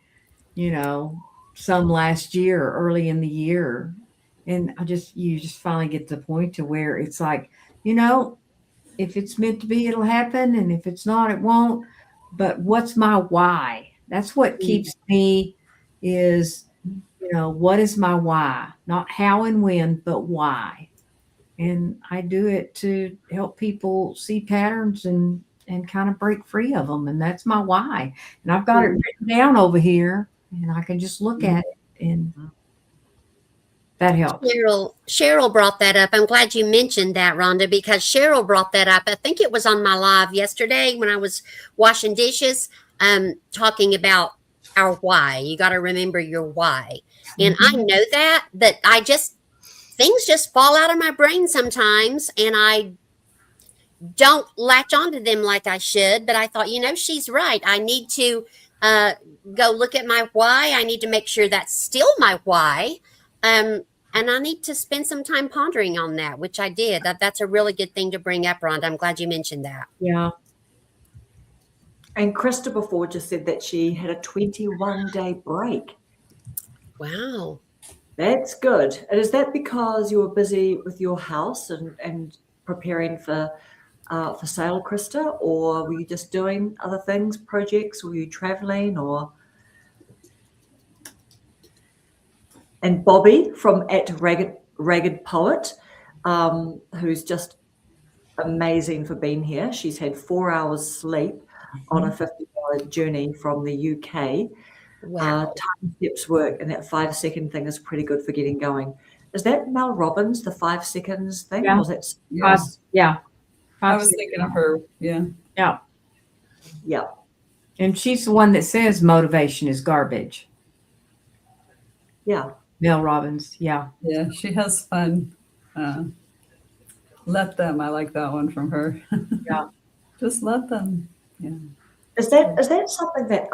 some last year, early in the year. And you just finally get to the point to where it's like, if it's meant to be, it'll happen. And if it's not, it won't. But what's my why? That's what keeps me is, what is my why? Not how and when, but why. And I do it to help people see patterns and kind of break free of them. And that's my why. And I've got it written down over here, and I can just look at it, and that helps. Cheryl brought that up. I'm glad you mentioned that, Rhonda, because Cheryl brought that up. I think it was on my live yesterday when I was washing dishes, talking about our why. You got to remember your why. And I know that, but things just fall out of my brain sometimes, and I don't latch onto them like I should. But I thought, she's right. I need to go look at my why. I need to make sure that's still my why. And I need to spend some time pondering on that, which I did. That's a really good thing to bring up, Rhonda. I'm glad you mentioned that. Yeah. And Krista before just said that she had a 21-day break. Wow. That's good. And is that because you were busy with your house and preparing for sale, Krista? Or were you just doing other things, projects? Were you traveling or... And Bobby from @Ragged Poet, who's just amazing for being here. She's had 4 hours sleep on a 50-hour journey from the UK. Wow. Time steps work, and that 5-second thing is pretty good for getting going. Is that Mel Robbins, the 5 seconds thing? Yeah. Was that? Yeah. I was thinking of her. Yeah. Yeah. Yeah. And she's the one that says motivation is garbage. Yeah. Mel Robbins. Yeah. Yeah. She has fun. Let them. I like that one from her. Yeah. Just let them. Yeah. Is that something that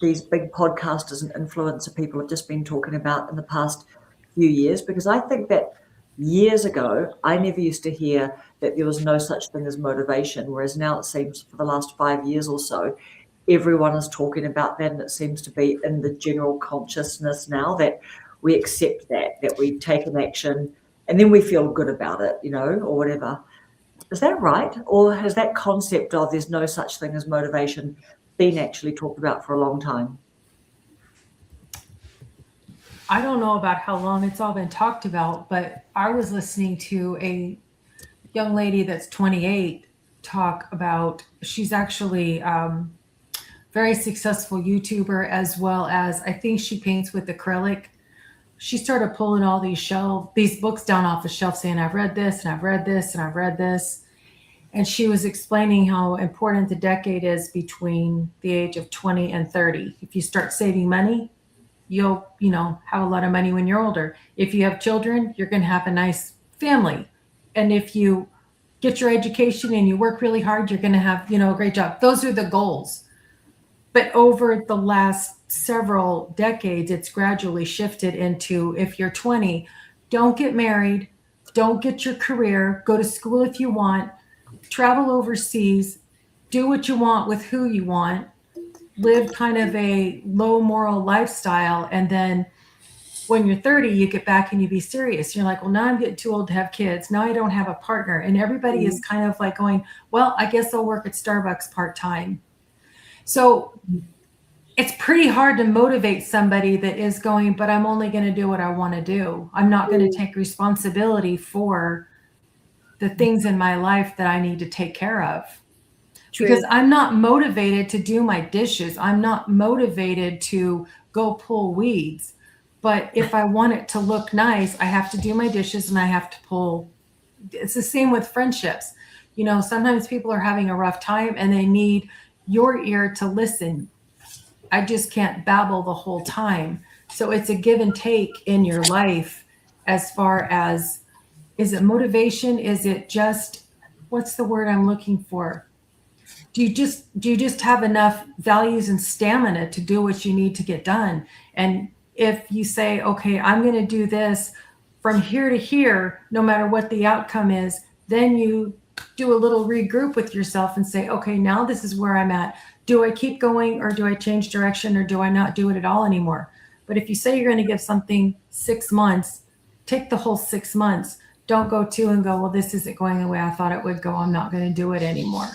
these big podcasters and influencer people have just been talking about in the past few years? Because I think that years ago, I never used to hear that there was no such thing as motivation, whereas now it seems for the last 5 years or so, everyone is talking about that, and it seems to be in the general consciousness now that we accept that we take an action and then we feel good about it, or whatever. Is that right? Or has that concept of there's no such thing as motivation been actually talked about for a long time? I don't know about how long it's all been talked about, but I was listening to a young lady that's 28 talk about, she's actually very successful YouTuber, as well as I think she paints with acrylic. She started pulling all these books down off the shelf saying, I've read this and I've read this and I've read this. And she was explaining how important the decade is between the age of 20 and 30. If you start saving money, you'll, have a lot of money when you're older. If you have children, you're going to have a nice family. And if you get your education and you work really hard, you're going to have, a great job. Those are the goals. But over the last several decades, it's gradually shifted into, if you're 20, don't get married, don't get your career, go to school if you want, travel overseas, do what you want with who you want, live kind of a low moral lifestyle. And then when you're 30, you get back and you be serious. You're like, well, now I'm getting too old to have kids. Now I don't have a partner. And everybody is kind of like going, well, I guess I'll work at Starbucks part-time. So it's pretty hard to motivate somebody that is going, but I'm only going to do what I want to do. I'm not going to take responsibility for the things in my life that I need to take care of. True. Because I'm not motivated to do my dishes. I'm not motivated to go pull weeds. But if I want it to look nice, I have to do my dishes and I have to pull. It's the same with friendships. You know, sometimes people are having a rough time and they need your ear to listen. I just can't babble the whole time. So it's a give and take in your life as far as, is it motivation? Is it just, what's the word I'm looking for? Do you just have enough values and stamina to do what you need to get done? And if you say, okay, I'm going to do this from here to here, no matter what the outcome is, then you do a little regroup with yourself and say, okay, now this is where I'm at. Do I keep going, or do I change direction, or do I not do it at all anymore? But if you say you're going to give something 6 months, take the whole 6 months. Don't go 2 and go, well, this isn't going the way I thought it would go. I'm not going to do it anymore.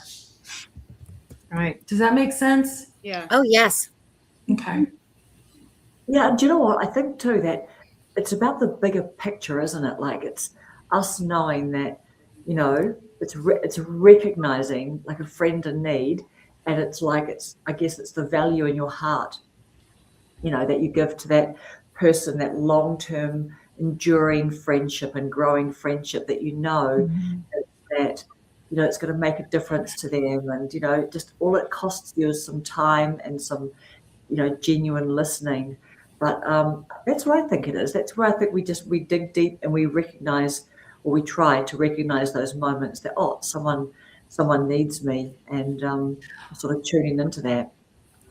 Right. Does that make sense? Yeah. Oh, yes. Okay. Yeah, do you know what? I think too that it's about the bigger picture, isn't it? Like it's us knowing that, you know, it's recognizing like a friend in need, and it's like I guess it's the value in your heart, you know, that you give to that person, that long-term enduring friendship and growing friendship that you know that, you know, it's going to make a difference to them, and you know, just all it costs you is some time and some, you know, genuine listening. But that's what I think it is. That's where I think we dig deep and we recognize, or we try to recognize those moments that, oh, someone needs me, and sort of tuning into that.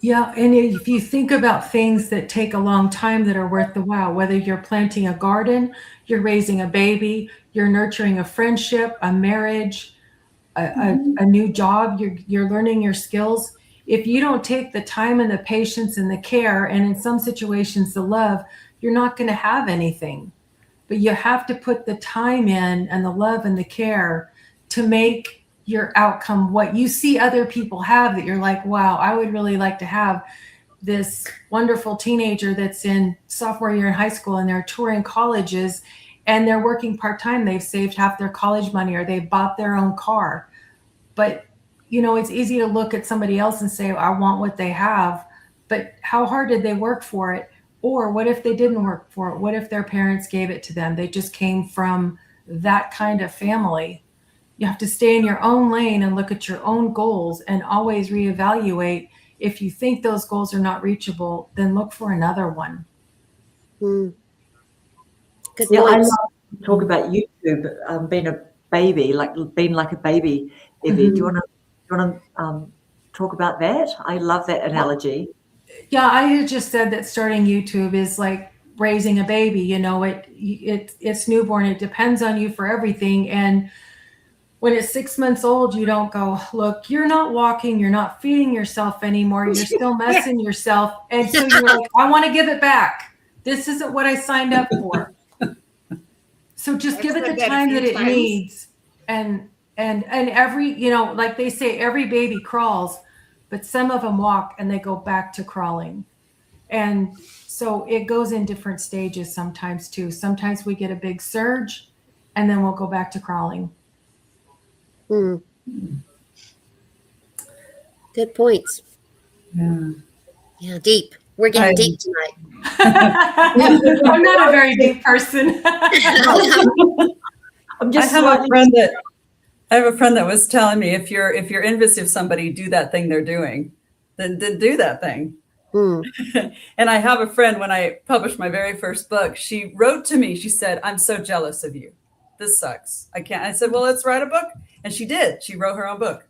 Yeah, and if you think about things that take a long time that are worth the while, whether you're planting a garden, you're raising a baby, you're nurturing a friendship, a marriage, a new job, you're learning your skills. If you don't take the time and the patience and the care, and in some situations the love, you're not going to have anything. But you have to put the time in and the love and the care to make your outcome what you see other people have, that you're like, wow, I would really like to have this wonderful teenager that's in sophomore year in high school and they're touring colleges and they're working part-time. They've saved half their college money, or they bought their own car. But, you know, it's easy to look at somebody else and say, I want what they have, but how hard did they work for it? Or what if they didn't work for it? What if their parents gave it to them? They just came from that kind of family. You have to stay in your own lane and look at your own goals and always reevaluate. If you think those goals are not reachable, then look for another one. Good Yeah, I points. love to talk about YouTube, being a baby, being like a baby. Evie, do you want to talk about that? I love that analogy. Yeah, I had just said that starting YouTube is like raising a baby. You know, it's newborn. It depends on you for everything. And when it's 6 months old, you don't go, look, you're not walking, you're not feeding yourself anymore, you're still messing yourself. And so you're like, I want to give it back. This isn't what I signed up for. So just give it the time that it needs. And every, you know, like they say, every baby crawls, but some of them walk and they go back to crawling. And so it goes in different stages sometimes too. Sometimes we get a big surge and then we'll go back to crawling. Good points. Yeah, deep. We're getting deep tonight. I'm not a very deep person. I'm just I have a friend that was telling me, if you're envious of somebody, do that thing they're doing, then do that thing. And I have a friend, when I published my very first book, she wrote to me, she said, I'm so jealous of you. This sucks. I can't. I said, well, let's write a book. And she did. She wrote her own book.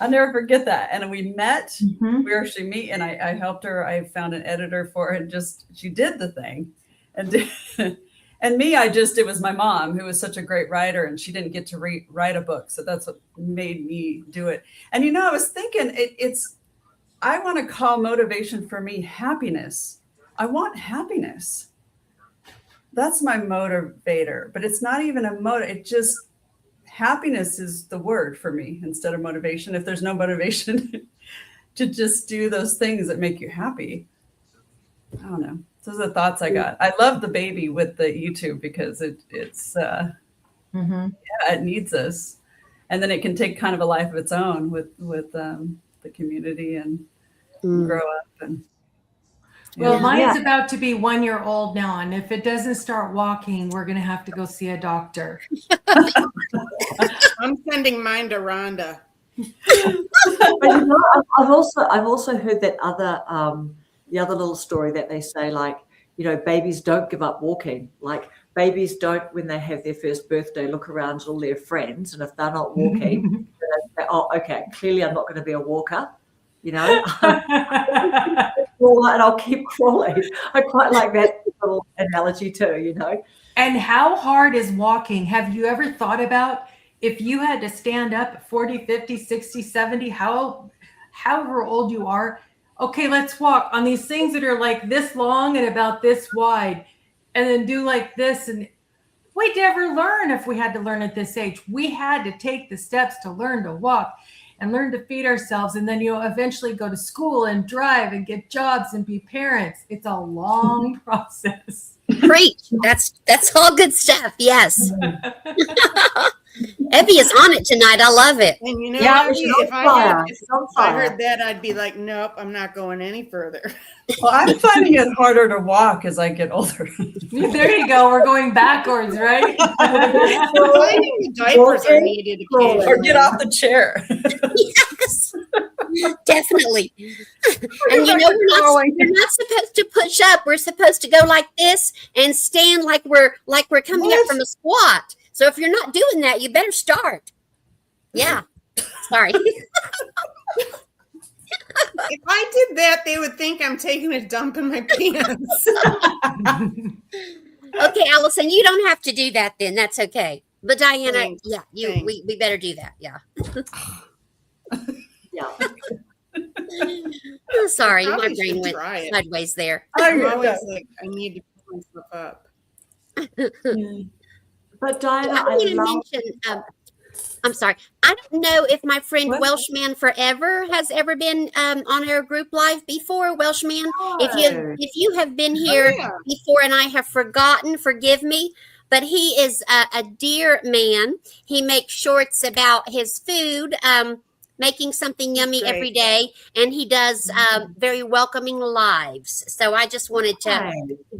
I'll never forget that. And we met, we were actually meet, and I helped her. I found an editor for it. She did the thing. And me, it was my mom, who was such a great writer, and she didn't get to write a book. So that's what made me do it. And, you know, I was thinking I want to call motivation for me happiness. I want happiness. That's my motivator, but it's not even happiness is the word for me instead of motivation. If there's no motivation to just do those things that make you happy. I don't know. Those are the thoughts I got. I love the baby with the YouTube because it needs us. and then it can take kind of a life of its own with the community and grow up. And Well, mine Yeah. is about to be 1 year old now, and if it doesn't start walking, we're going to have to go see a doctor. I'm sending mine to Rhonda. But you know, I've also heard that the other little story that they say, like, you know, babies don't give up walking. Like, babies don't, when they have their first birthday, look around at all their friends, and if they're not walking, they say, oh, okay, clearly I'm not going to be a walker. You know, and I'll keep crawling. I quite like that little analogy too. You know. And how hard is walking? Have you ever thought about if you had to stand up at 40, 50, 60, 70, however old you are? Okay, let's walk on these things that are like this long and about this wide, and then do like this. And we'd never learn if we had to learn at this age. We had to take the steps to learn to walk and learn to feed ourselves. And then you'll eventually go to school and drive and get jobs and be parents. It's a long process. Preach. That's all good stuff. Yes. Evie is on it tonight. I love it. And you know, Yeah, Abby, she's on if fire. She's on I fire. heard that, I'd be like, nope, I'm not going any further. Well, I'm finding it harder to walk as I get older. There you go. We're going backwards, right? Finding the diapers are needed Crawling. Or occasionally. get off the chair. Yes. Definitely. And you know, we're not supposed to push up. We're supposed to go like this and stand like we're coming up from a squat. So if you're not doing that, you better start. Yeah. Sorry. If I did that, they would think I'm taking a dump in my pants. Okay, Allison, you don't have to do that then. That's okay. But Diana, Thanks. yeah, Thanks. we better do that. Yeah. Yeah. Oh, sorry, my Probably brain should went try it. sideways there. I'm always like, I need to pull myself up. But Diana, I I want to love. mention. I'm sorry. I don't know if my friend What? Welshman Forever has ever been on our group live before. Welshman, if you have been here yeah. before and I have forgotten, forgive me. But he is a dear man. He makes shorts about his food, making something yummy Great. every day, and he does very welcoming lives. So I just wanted to Hi.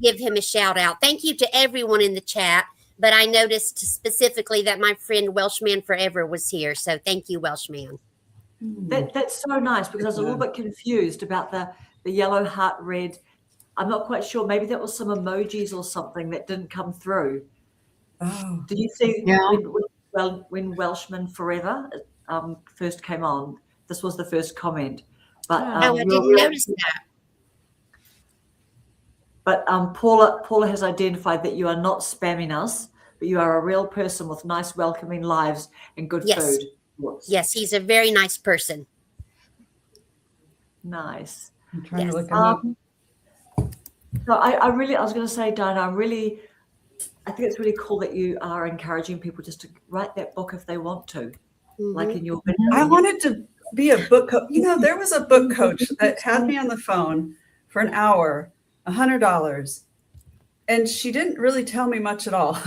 give him a shout out. Thank you to everyone in the chat. But I noticed specifically that my friend Welshman Forever was here. So thank you, Welshman. That's so nice, because I was a little bit confused about the yellow heart red. I'm not quite sure. Maybe that was some emojis or something that didn't come through. Oh. Did you see Yeah. when Welshman Forever first came on? This was the first comment. But Oh, I you're didn't really- notice that. But Paula has identified that you are not spamming us, but you are a real person with nice, welcoming lives and good Yes. food. Yes, he's a very nice person. Nice. I'm trying Yes. to look him up. So I was going to say, Diana, I think it's really cool that you are encouraging people just to write that book if they want to, like in your video. I wanted to be a book coach. You know, there was a book coach that had me on the phone for an hour, $100, and she didn't really tell me much at all.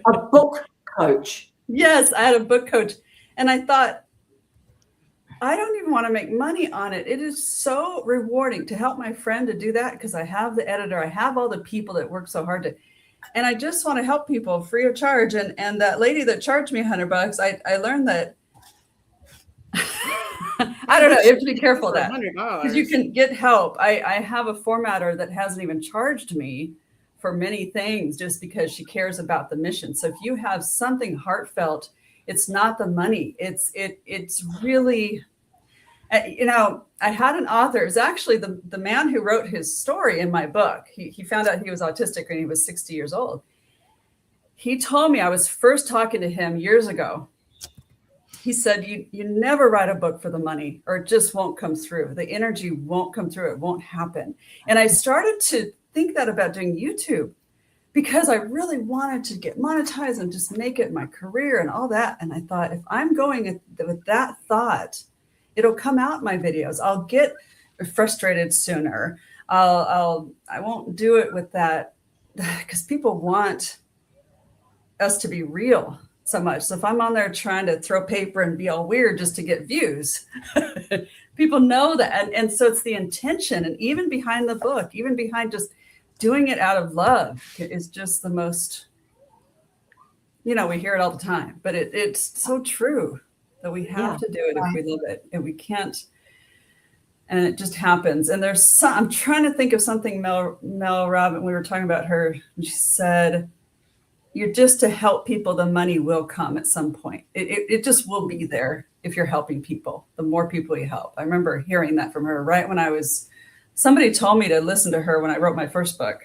A book coach. Yes, I had a book coach, and I thought, I don't even want to make money on it. It is so rewarding to help my friend to do that, because I have the editor, I have all the people that work so hard to, and I just want to help people free of charge. And that lady that charged me $100, I learned that. I don't know. You have to be careful of that, because you can get help. I have a formatter that hasn't even charged me for many things just because she cares about the mission. So if you have something heartfelt, it's not the money. It's really, you know, I had an author. It's actually the man who wrote his story in my book. He found out he was autistic when he was 60 years old. He told me, I was first talking to him years ago. He said, you never write a book for the money, or it just won't come through. The energy won't come through. It won't happen. And I started to think that about doing YouTube, because I really wanted to get monetized and just make it my career and all that. And I thought, if I'm going with that thought, it'll come out in my videos. I'll get frustrated sooner. I won't do it with that, because people want us to be real. so much. So if I'm on there trying to throw paper and be all weird just to get views, people know that. And so it's the intention, and even behind the book, even behind just doing it out of love is just the most, we hear it all the time, but it's so true that we have to do it if we love it, and we can't. And it just happens. And I'm trying to think of something Mel Robbins, we were talking about her, and she said, you're just to help people, the money will come at some point. It just will be there if you're helping people, the more people you help. I remember hearing that from her right when somebody told me to listen to her when I wrote my first book.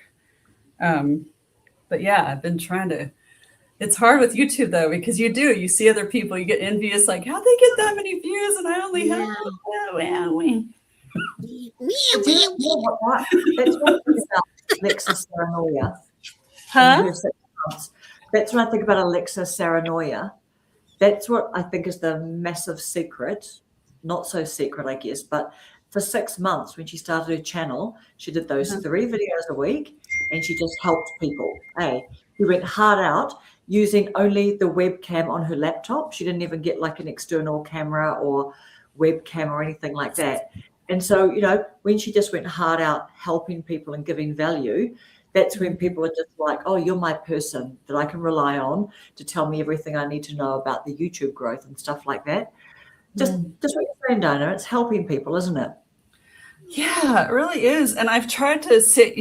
But yeah, I've been trying to. It's hard with YouTube though, because you see other people, you get envious, like, how'd they get that many views and I only have That's what I think about Alexa Saranoia. Huh? That's when I think about Alexa Saranoia. That's what I think is the massive secret. Not so secret, I guess, but for 6 months when she started her channel, she did those 3 videos a week, and she just helped people. She went hard out using only the webcam on her laptop. She didn't even get like an external camera or webcam or anything like that. And so, when she just went hard out helping people and giving value, that's when people are just like, oh, you're my person that I can rely on to tell me everything I need to know about the YouTube growth and stuff like that. Just what you're saying, Dinah, it's helping people, isn't it? Yeah, it really is. And I've tried to say,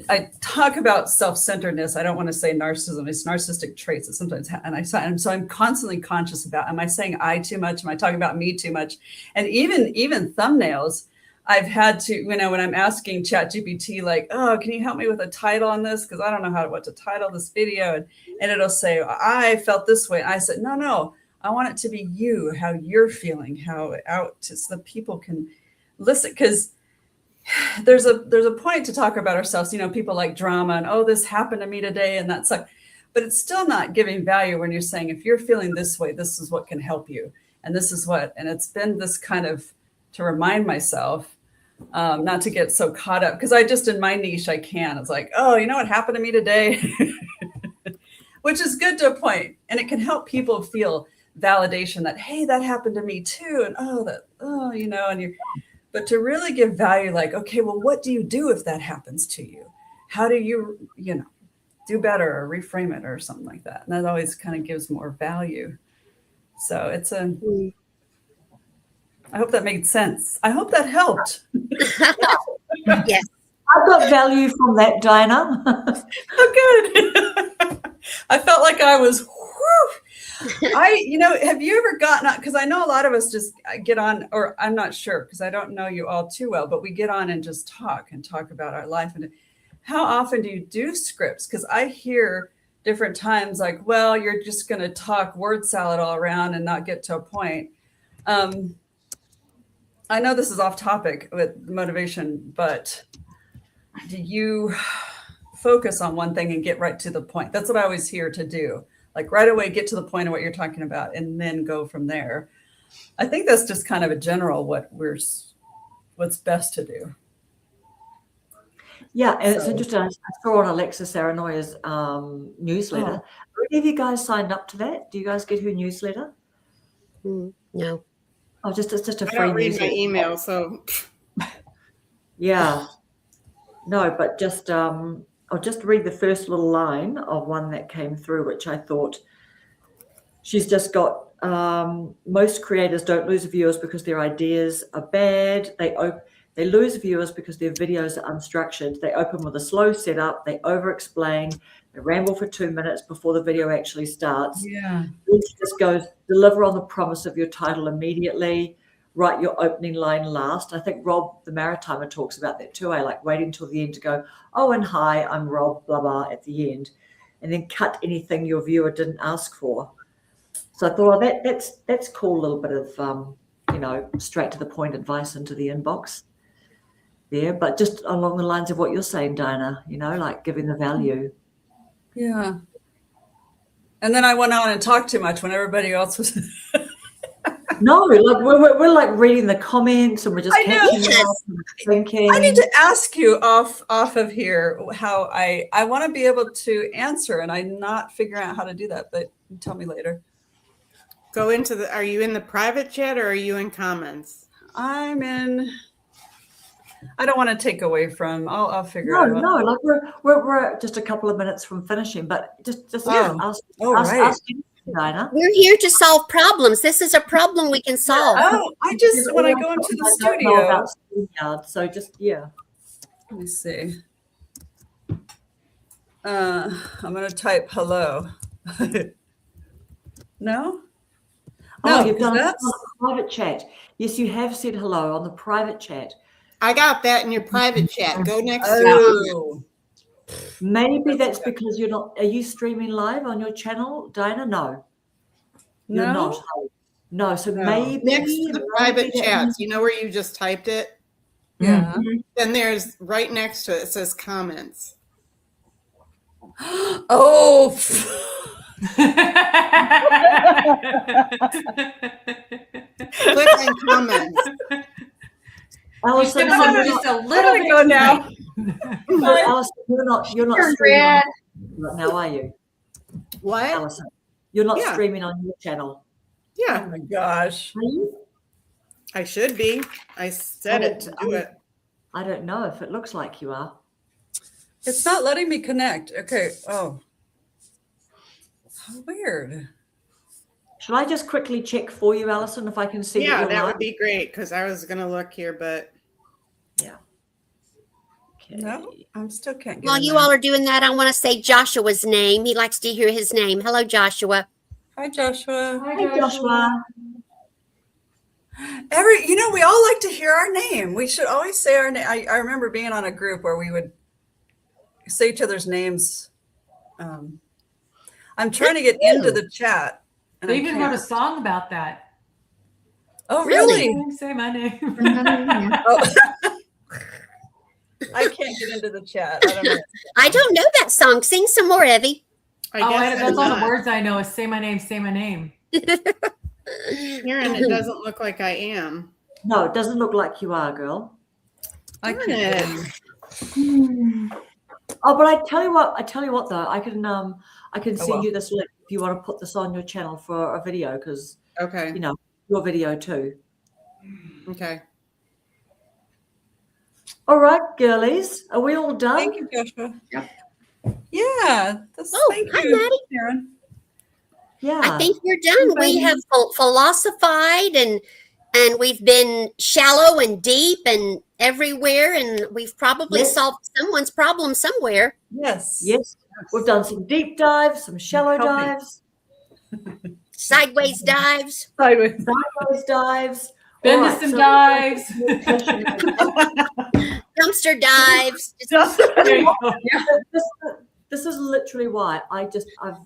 I talk about self-centeredness. I don't want to say narcissism. It's narcissistic traits that sometimes and so I'm constantly conscious about, am I saying I too much? Am I talking about me too much? And even thumbnails, I've had to, when I'm asking ChatGPT, like, oh, can you help me with a title on this? Because I don't know what to title this video. And it'll say, I felt this way. And I said, no, I want it to be you, how you're feeling, so the people can listen. Because there's a point to talk about ourselves. People like drama and, oh, this happened to me today, and that's like, but it's still not giving value when you're saying, if you're feeling this way, this is what can help you, and this is what. And it's been this kind of to remind myself not to get so caught up, because I just in my niche it's like, oh, what happened to me today, which is good to a point, and it can help people feel validation that, hey, that happened to me too, and and you're. But to really give value, like, okay, well, what do you do if that happens to you? How do you, do better or reframe it or something like that? And that always kind of gives more value. So I hope that made sense. I hope that helped. Yes. I got value from that, Dinah. Oh, good. I felt like I was, have you ever gotten, because I know a lot of us just get on, or I'm not sure, because I don't know you all too well, but we get on and just talk about our life. And how often do you do scripts? Because I hear different times like, well, you're just going to talk word salad all around and not get to a point. I know this is off topic with motivation, but do you focus on one thing and get right to the point? That's what I always hear to do. Like right away, get to the point of what you're talking about and then go from there. I think that's just kind of a general what's best to do. Yeah, and it's interesting. I saw on Alexa Saranoia's newsletter. Have any of you guys signed up to that? Do you guys get her newsletter? No. Oh, it's just a free I don't read newsletter. my email, so. Yeah. No, but just I'll just read the first little line of one that came through, which I thought she's just got. Most creators don't lose viewers because their ideas are bad. They lose viewers because their videos are unstructured. They open with a slow setup. They over-explain. They ramble for 2 minutes before the video actually starts. Yeah. It just goes, deliver on the promise of your title immediately. Write your opening line last. I think Rob, the Maritimer, talks about that too. I like waiting till the end to go, oh, and hi, I'm Rob, blah, blah, at the end. And then cut anything your viewer didn't ask for. So I thought, that's cool, little bit of, straight to the point advice into the inbox there. But just along the lines of what you're saying, Dinah, like giving the value. Yeah. And then I went on and talked too much when everybody else was. No, like we're like reading the comments and we're just I know. catching Yes. up and thinking. I need to ask you off of here how I want to be able to answer, and I'm not figuring out how to do that. But tell me later. Go into the. Are you in the private chat or are you in comments? I'm in. I don't want to take away from. I'll figure No, it out. no, like we're just a couple of minutes from finishing, but just Oh. ask Right. you, Dinah. We're here to solve problems. This is a problem we can solve. Oh, I just when I go into the I don't know studio. about StreamYard, so just Let me see. I'm gonna type hello. No. Oh, No, you've done it on that's the private chat. Yes, you have said hello on the private chat. I got that in your private chat. Go next to oh. Maybe that's because you're not. Are you streaming live on your channel, Dinah? No, you're No. not. No, so No. maybe next to the private that chats. You know where you just typed it? Yeah. Then there's right next to it. It says comments. Oh. Click on comments. Allison, Just so you're just not, a little bit go now. Allison, you're not streaming on right now, are you, What? Allison? You're not Yeah. streaming on your channel, Oh Yeah, my gosh. are you? I should be. I set it to do it. I don't know if it looks like you are. It's not letting me connect. Okay. Oh. How weird. Should I just quickly check for you, Allison, if I can see? Yeah, you're that live? would be great because I was gonna look here, but Okay. No, I still can't get While in you there. all are doing that, I want to say Joshua's name. He likes to hear his name. Hello, Joshua. Hi, Joshua. Hey, Joshua. We all like to hear our name. We should always say our name. I remember being on a group where we would say each other's names. I'm trying to get into the chat. And They I even can't. wrote a song about that. Oh, really? Say my name. Oh. I can't get into the chat. I don't know. I don't know that song. Sing some more, Evie. I Oh, guess that's all the not. words I know is say my name, say my name. Karen, it doesn't look like I am. No, it doesn't look like you are, girl. I Darn can't. Get it. in. Oh, but I tell you what though, I can send well. you this link if you want to put this on your channel for a video, because Okay. your video too. Okay. All right, girlies, are we all done? Thank you, Joshua. Yep. Yeah. Thank hi, you, Maddie. Karen. Yeah. I think we're done. We have philosophized and we've been shallow and deep and everywhere, and we've probably Yes. solved someone's problem somewhere. Yes. Yes, we've done some deep dives, some shallow Helping. dives, Sideways dives. Sideways. sideways dives. Been All to right, some so- dives. Dumpster dives. There you go. This is literally why I've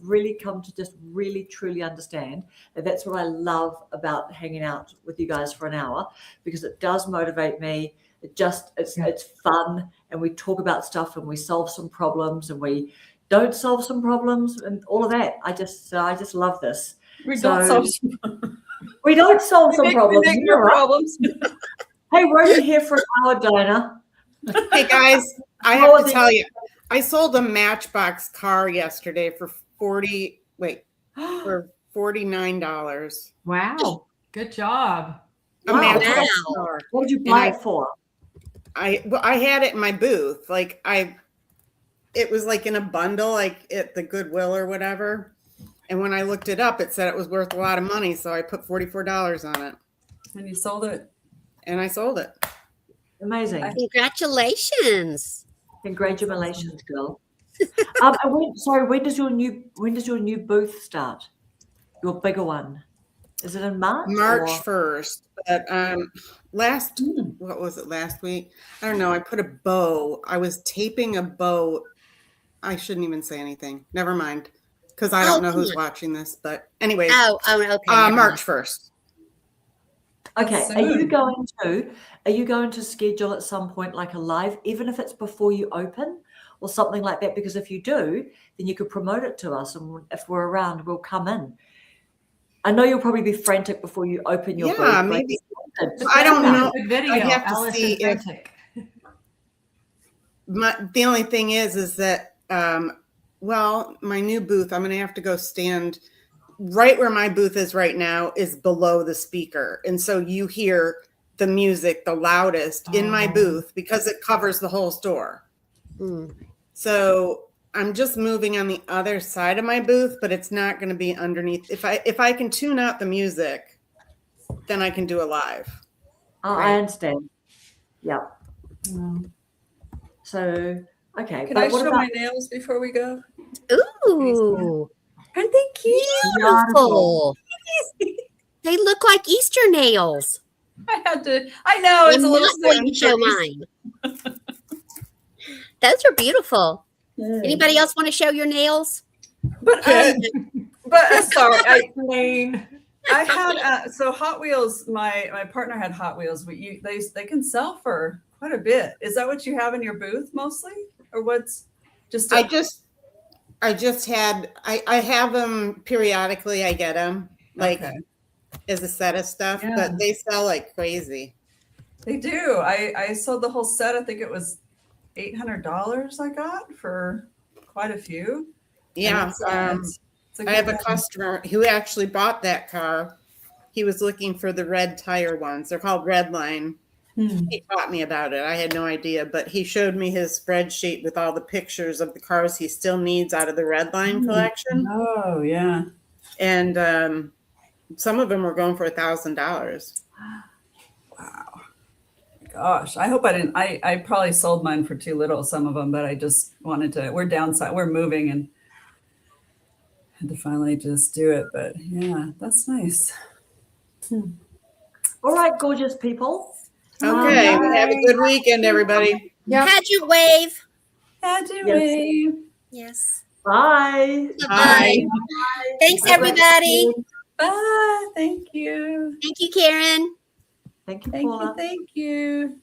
really come to just really truly understand that that's what I love about hanging out with you guys for an hour, because it does motivate me. It's fun, and we talk about stuff and we solve some problems and we don't solve some problems and all of that. I just love this. We So- don't solve some We don't solve some problems. We make You're more right. problems. Hey, we're only here for an hour, Dinah. Hey guys, I have to tell you, I sold a Matchbox car yesterday for $49. Wow. Good job. A Wow. Matchbox Wow. car. What did you buy And it for? I had it in my booth. It was like in a bundle, like at the Goodwill or whatever. And when I looked it up, it said it was worth a lot of money. So I put $44 on it And you sold it. and I sold it. Amazing. Congratulations. Congratulations, girl. When does your new booth start? Your bigger one? Is it in March? March or- 1st. But what was it last week? I don't know. I put a bow. I was taping a bow. I shouldn't even say anything. Never mind. Because I don't know come who's on. watching this. But anyways, Oh, okay. never mind. March 1st. Okay. Soon. Are you going to schedule at some point like a live, even if it's before you open or something like that? Because if you do, then you could promote it to us, and if we're around, we'll come in. I know you'll probably be frantic before you open your Yeah, booth. maybe. But I don't that's a know. Good video. I have to Alice see is if- frantic. The only thing is that, well, my new booth, I'm going to have to go stand right where my booth is right now is below the speaker. And so you hear the music the loudest in my Oh. booth because it covers the whole store. Mm. So I'm just moving on the other side of my booth, but it's not going to be underneath. If I can tune out the music, then I can do a live. Oh, Right. I understand. Yeah. Mm. So, okay. Can but I what show about my nails before we go? Ooh, Aren't they cute? beautiful. They look like Easter nails. I had to. I know I'm it's a little not going to soon show for Easter. mine. Those are beautiful. Anybody else want to show your nails? But sorry, Plain. I had so Hot Wheels. My partner had Hot Wheels. They can sell for quite a bit. Is that what you have in your booth mostly, or what's just? I just had, I have them periodically. I get them like Okay. as a set of stuff, Yeah. but they sell like crazy. They do. I sold the whole set. I think it was $800 I got for quite a few. Yeah. It's a I have good a one. customer who actually bought that car. He was looking for the red tire ones. They're called Redline. He taught me about it. I had no idea, but he showed me his spreadsheet with all the pictures of the cars he still needs out of the Redline collection. Oh yeah. And some of them were going for $1,000. Wow. Gosh, I hope I didn't. I probably sold mine for too little, some of them, but I just wanted to. We're downside. We're moving and had to finally just do it. But yeah, that's nice. all right, gorgeous people? Okay, well, have a good weekend, everybody. Yep. Pageant wave. Had to Yes. wave. Yes. Bye. Bye. Thanks, everybody. Bye. Thank you. Thank you, Karen. Thank you, Thank Paula. you. Thank you.